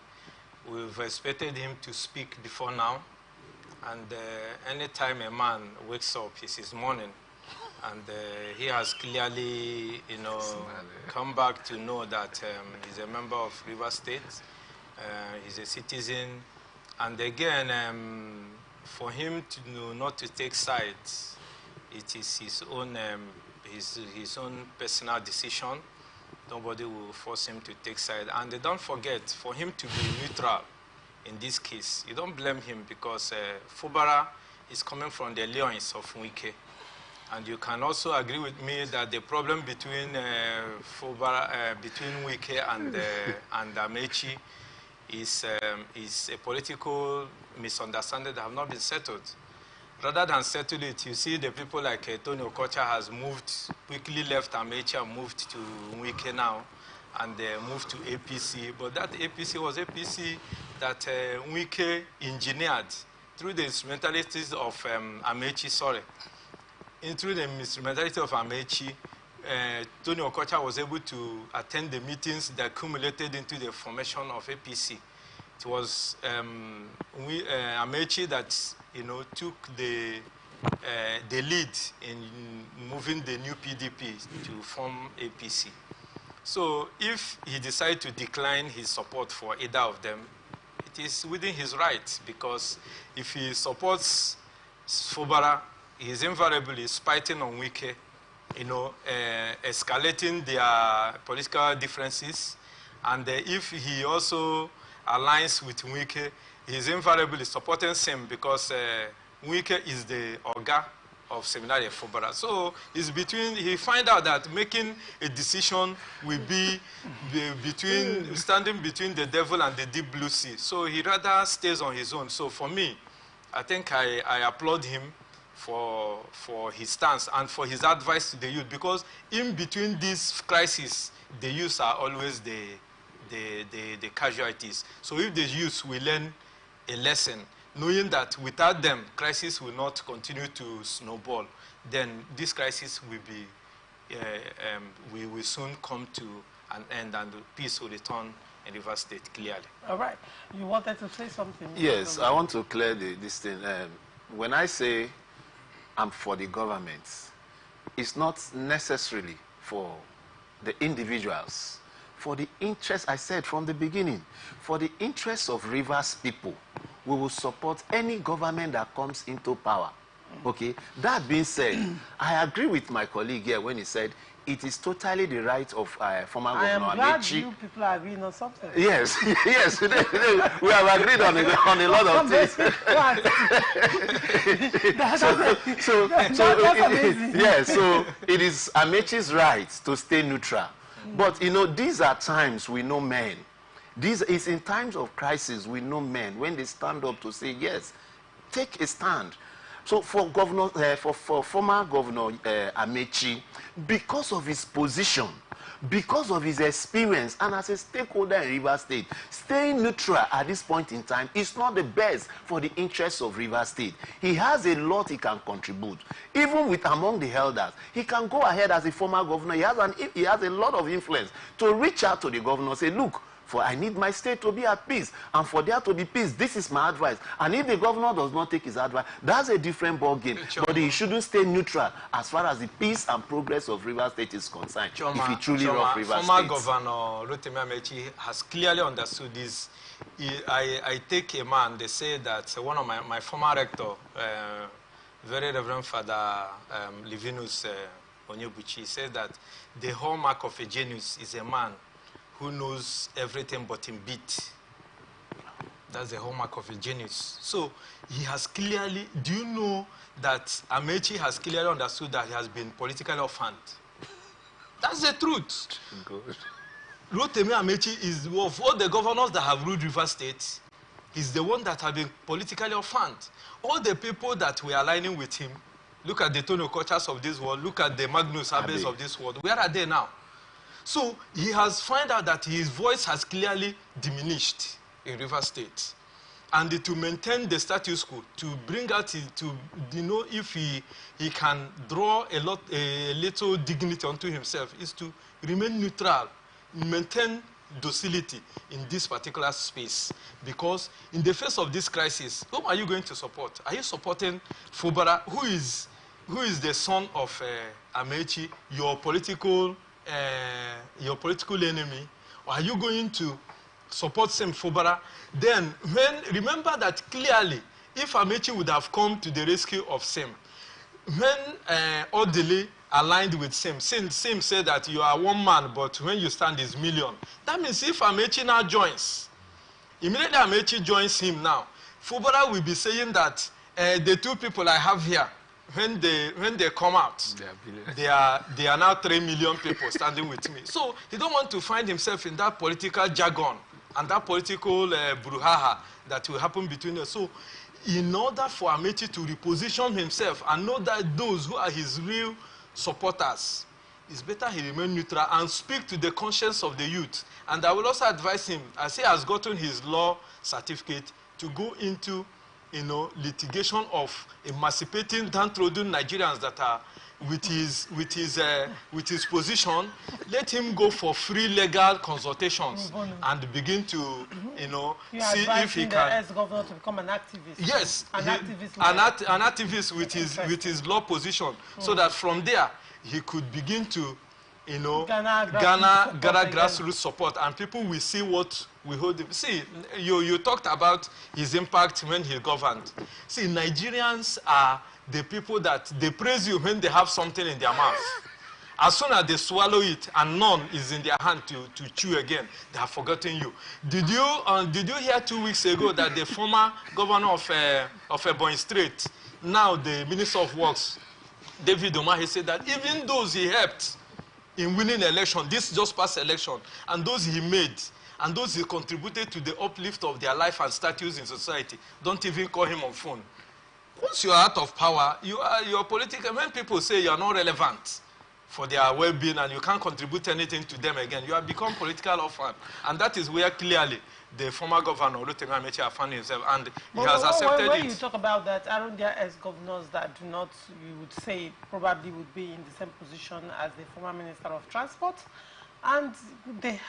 we've expected him to speak before now. And anytime a man wakes up, it's his morning. And he has clearly, come back to know that he's a member of Rivers State. He's a citizen. And again, for him to not to take sides, it is his own personal decision. Nobody will force him to take side. And don't forget, for him to be neutral in this case, you don't blame him because Fubara is coming from the loins of Wike. And you can also agree with me that the problem between between Wike and Amechi is a political misunderstanding that have not been settled. Rather than settle it, you see the people like Tony Okocha has quickly left Amechi and moved to Wike now, and moved to APC. But that APC was APC that Wike engineered through the instrumentalities of Amechi, through the instrumentality of Amechi, Tony Okocha was able to attend the meetings that accumulated into the formation of APC. It was Amechi that took the lead in moving the new PDP to form APC. So if he decides to decline his support for either of them, it is within his right, because if he supports Fubara, he is invariably spiting on Wike, escalating their political differences. And if he also aligns with Wike, he is invariably supporting him because Wike is the Oga of Seminary Fubara. So it's he find out that making a decision will be standing between the devil and the deep blue sea. So he rather stays on his own. So for me, I think I applaud him for his stance and for his advice to the youth, because in between these crises, the youth are always the casualties. So if the youth will learn a lesson, knowing that without them, crisis will not continue to snowball, then this crisis will be, we will soon come to an end, and the peace will return in Rivers State clearly. All right. You wanted to say something? Yes, I want to clear this thing. When I say I'm for the government, it's not necessarily for the individuals. For the interest, I said from the beginning, for the interests of Rivers people, we will support any government that comes into power. Okay? That being said, I agree with my colleague here when he said it is totally the right of former Governor Amechi. I am glad you people are agreeing on something. Yes, yes, we have agreed on a lot of things. So it is Amechi's right to stay neutral. But these are times we know men. This is in times of crisis we know men when they stand up to say yes, take a stand. So for former Governor Amechi, because of his position, because of his experience, and as a stakeholder in Rivers State, staying neutral at this point in time is not the best for the interests of Rivers State. He has a lot he can contribute. Even with among the elders, he can go ahead as a former governor. He has a lot of influence to reach out to the governor, say, look, For I need my state to be at peace. And for there to be peace, this is my advice. And if the governor does not take his advice, that's a different ball game. But he shouldn't stay neutral as far as the peace and progress of Rivers State is concerned. If he truly loves Rivers State. Former Governor Rotimi Amechi has clearly understood this. I take a man, they say that one of my former rector, very Reverend Father Livinus Onyebuchi, said that the hallmark of a genius is a man who knows everything but in beat. That's the hallmark of a genius. So he has clearly, do you know that Amechi has clearly understood that he has been politically orphaned? That's the truth. Good. Rotimi Amechi is of all the governors that have ruled Rivers State, he's the one that have been politically orphaned. All the people that were aligning with him, look at the Tony Okochas of this world, look at the Magnus Abes of this world, where are they now? So he has found out that his voice has clearly diminished in Rivers State. And to maintain the status quo, to bring out, if he can draw a little dignity onto himself, is to remain neutral, maintain docility in this particular space. Because in the face of this crisis, whom are you going to support? Are you supporting Fubara, who is the son of Amechi, your political enemy? Or are you going to support Sem Fubara? Then, remember that clearly, if Amechi would have come to the rescue of Sem, when Odili aligned with Sem said that you are one man, but when you stand is million. That means if Amechi now joins, immediately Amechi joins him now, Fubara will be saying that the two people I have here, when they come out, they are now 3 million people standing with me. So he don't want to find himself in that political jargon and that political brouhaha that will happen between us. So in order for Amechi to reposition himself and know that those who are his real supporters, it's better he remain neutral and speak to the conscience of the youth. And I will also advise him, as he has gotten his law certificate, to go into litigation of emancipating downtrodden Nigerians that are with his position. Let him go for free legal consultations and begin to see if he can. The ex-governor to become an activist. Yes, an activist with his law position, so that from there he could begin to gather grassroots support, and people will see what we hold him. See, you talked about his impact when he governed. See, Nigerians are the people that they praise you when they have something in their mouth. As soon as they swallow it and none is in their hand to chew again, they have forgotten you. Did you hear 2 weeks ago that the former governor of Ebonyi State, now the Minister of Works, David Umahi, said that even those he helped in winning election, this just past election, and those he made, and those he contributed to the uplift of their life and status in society, don't even call him on phone. Once you are out of power, you're political. When people say you are not relevant for their well-being and you can't contribute anything to them again, you have become political orphan. And that is where clearly the former governor, Rotimi Amechi, has found himself, and he has accepted it. When you talk about that, aren't there ex-governors that do not, you would say, probably would be in the same position as the former Minister of Transport? And they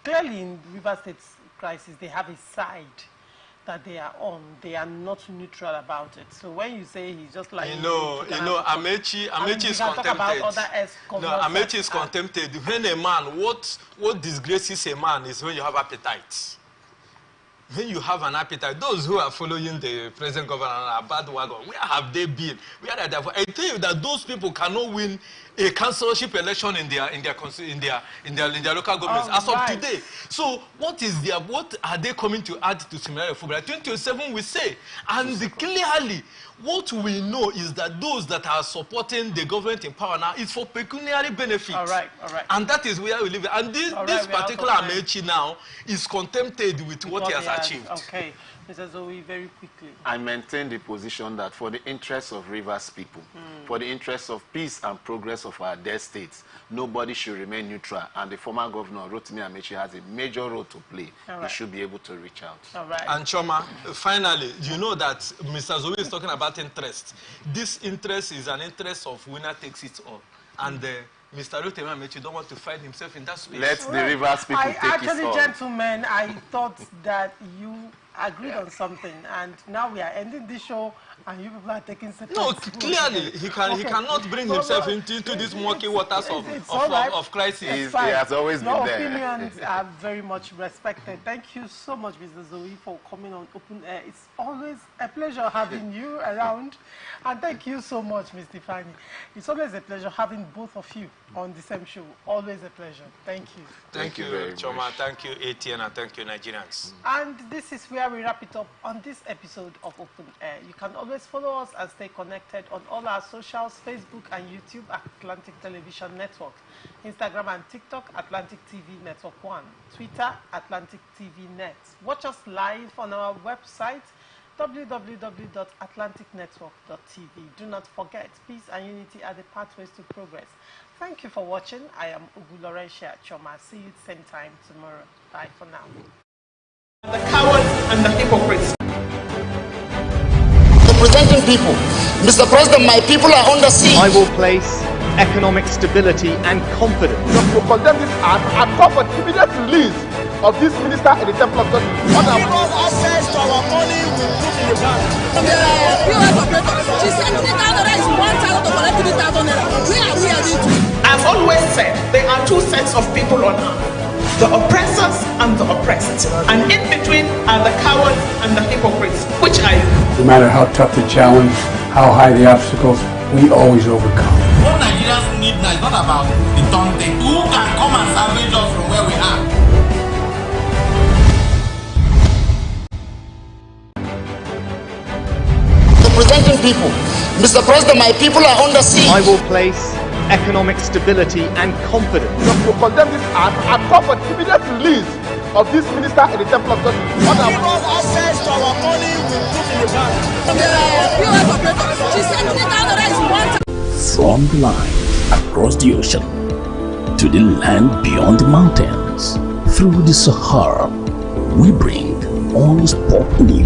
clearly in Rivers State's crisis, they have a side that they are on. They are not neutral about it. So when you say he's just like... Amechi is contempted. Amechi is contempted. When a man, what disgraces a man is when you have appetite. When you have an appetite, those who are following the present governor are bad wagon. Where have they been? Where are they? I tell you that those people cannot win a councillorship election in their local governments as of today. So what are they coming to add to Similar Fubara? 2027 we say, and clearly what we know is that those that are supporting the government in power now is for pecuniary benefit. All right. And that is where we live. And this particular Amechi now is contented with what he has achieved. Okay. Mr. Zoe, very quickly. I maintain the position that for the interests of Rivers people, for the interests of peace and progress of our dead states, nobody should remain neutral. And the former governor, Rotimi Amechi, has a major role to play. He should be able to reach out. All right. And Choma, finally, you know that Mr. Zoe is talking about interest. This interest is an interest of winner takes it all. And Mr. Rotemamechi don't want to find himself in that space. Let the Rivers people take his Actually, own. gentlemen, I thought that you agreed on something, and now we are ending the show, and you people are taking separate. No, clearly he cannot bring himself into these murky waters of crisis. He has always been there. Your opinions are very much respected. Thank you so much, Mr. Zoe, for coming on Open Air. It's always a pleasure having you around, and thank you so much, Ms. Tiffany. It's always a pleasure having both of you on the same show. Always a pleasure. Thank you. Thank you, Choma. Thank you, ATN, and thank you, Nigerians. And this is where we wrap it up on this episode of Open Air. You can always follow us and stay connected on all our socials, Facebook and YouTube, Atlantic Television Network, Instagram and TikTok, Atlantic TV Network 1, Twitter, Atlantic TV Net. Watch us live on our website, www.atlanticnetwork.tv. Do not forget, peace and unity are the pathways to progress. Thank you for watching. I am Ugu Laurentia Choma. See you same time tomorrow. Bye for now. The cowards and the hypocrites. Representing people. Mr. President, my people are under siege. I will place economic stability and confidence. To condemn this act and call for immediate release of this minister in the Temple of Justice. Give us access to our money we put in the bank. POS operator, she said 3,000 is 1,000 to collect 3,000 naira. Where are we heading to? I've always said there are two sets of people on earth, the oppressors and the oppressed. And in between are the cowards and the hypocrites. Which are you? No matter how tough the challenge, how high the obstacles, we always overcome. What Nigerians need now is not about the tongue thing. Who can come and salvage us from where we are? Representing people. Mr. President, my people are under siege. I will place economic stability and confidence. To condemn this act and call for immediate release of this minister in the Temple of Justice. Give us access to our money we put in the bank. POS operator, she said 3,000 is 1,000. From the line across the ocean to the land beyond the mountains, through the Sahara, we bring all sport news.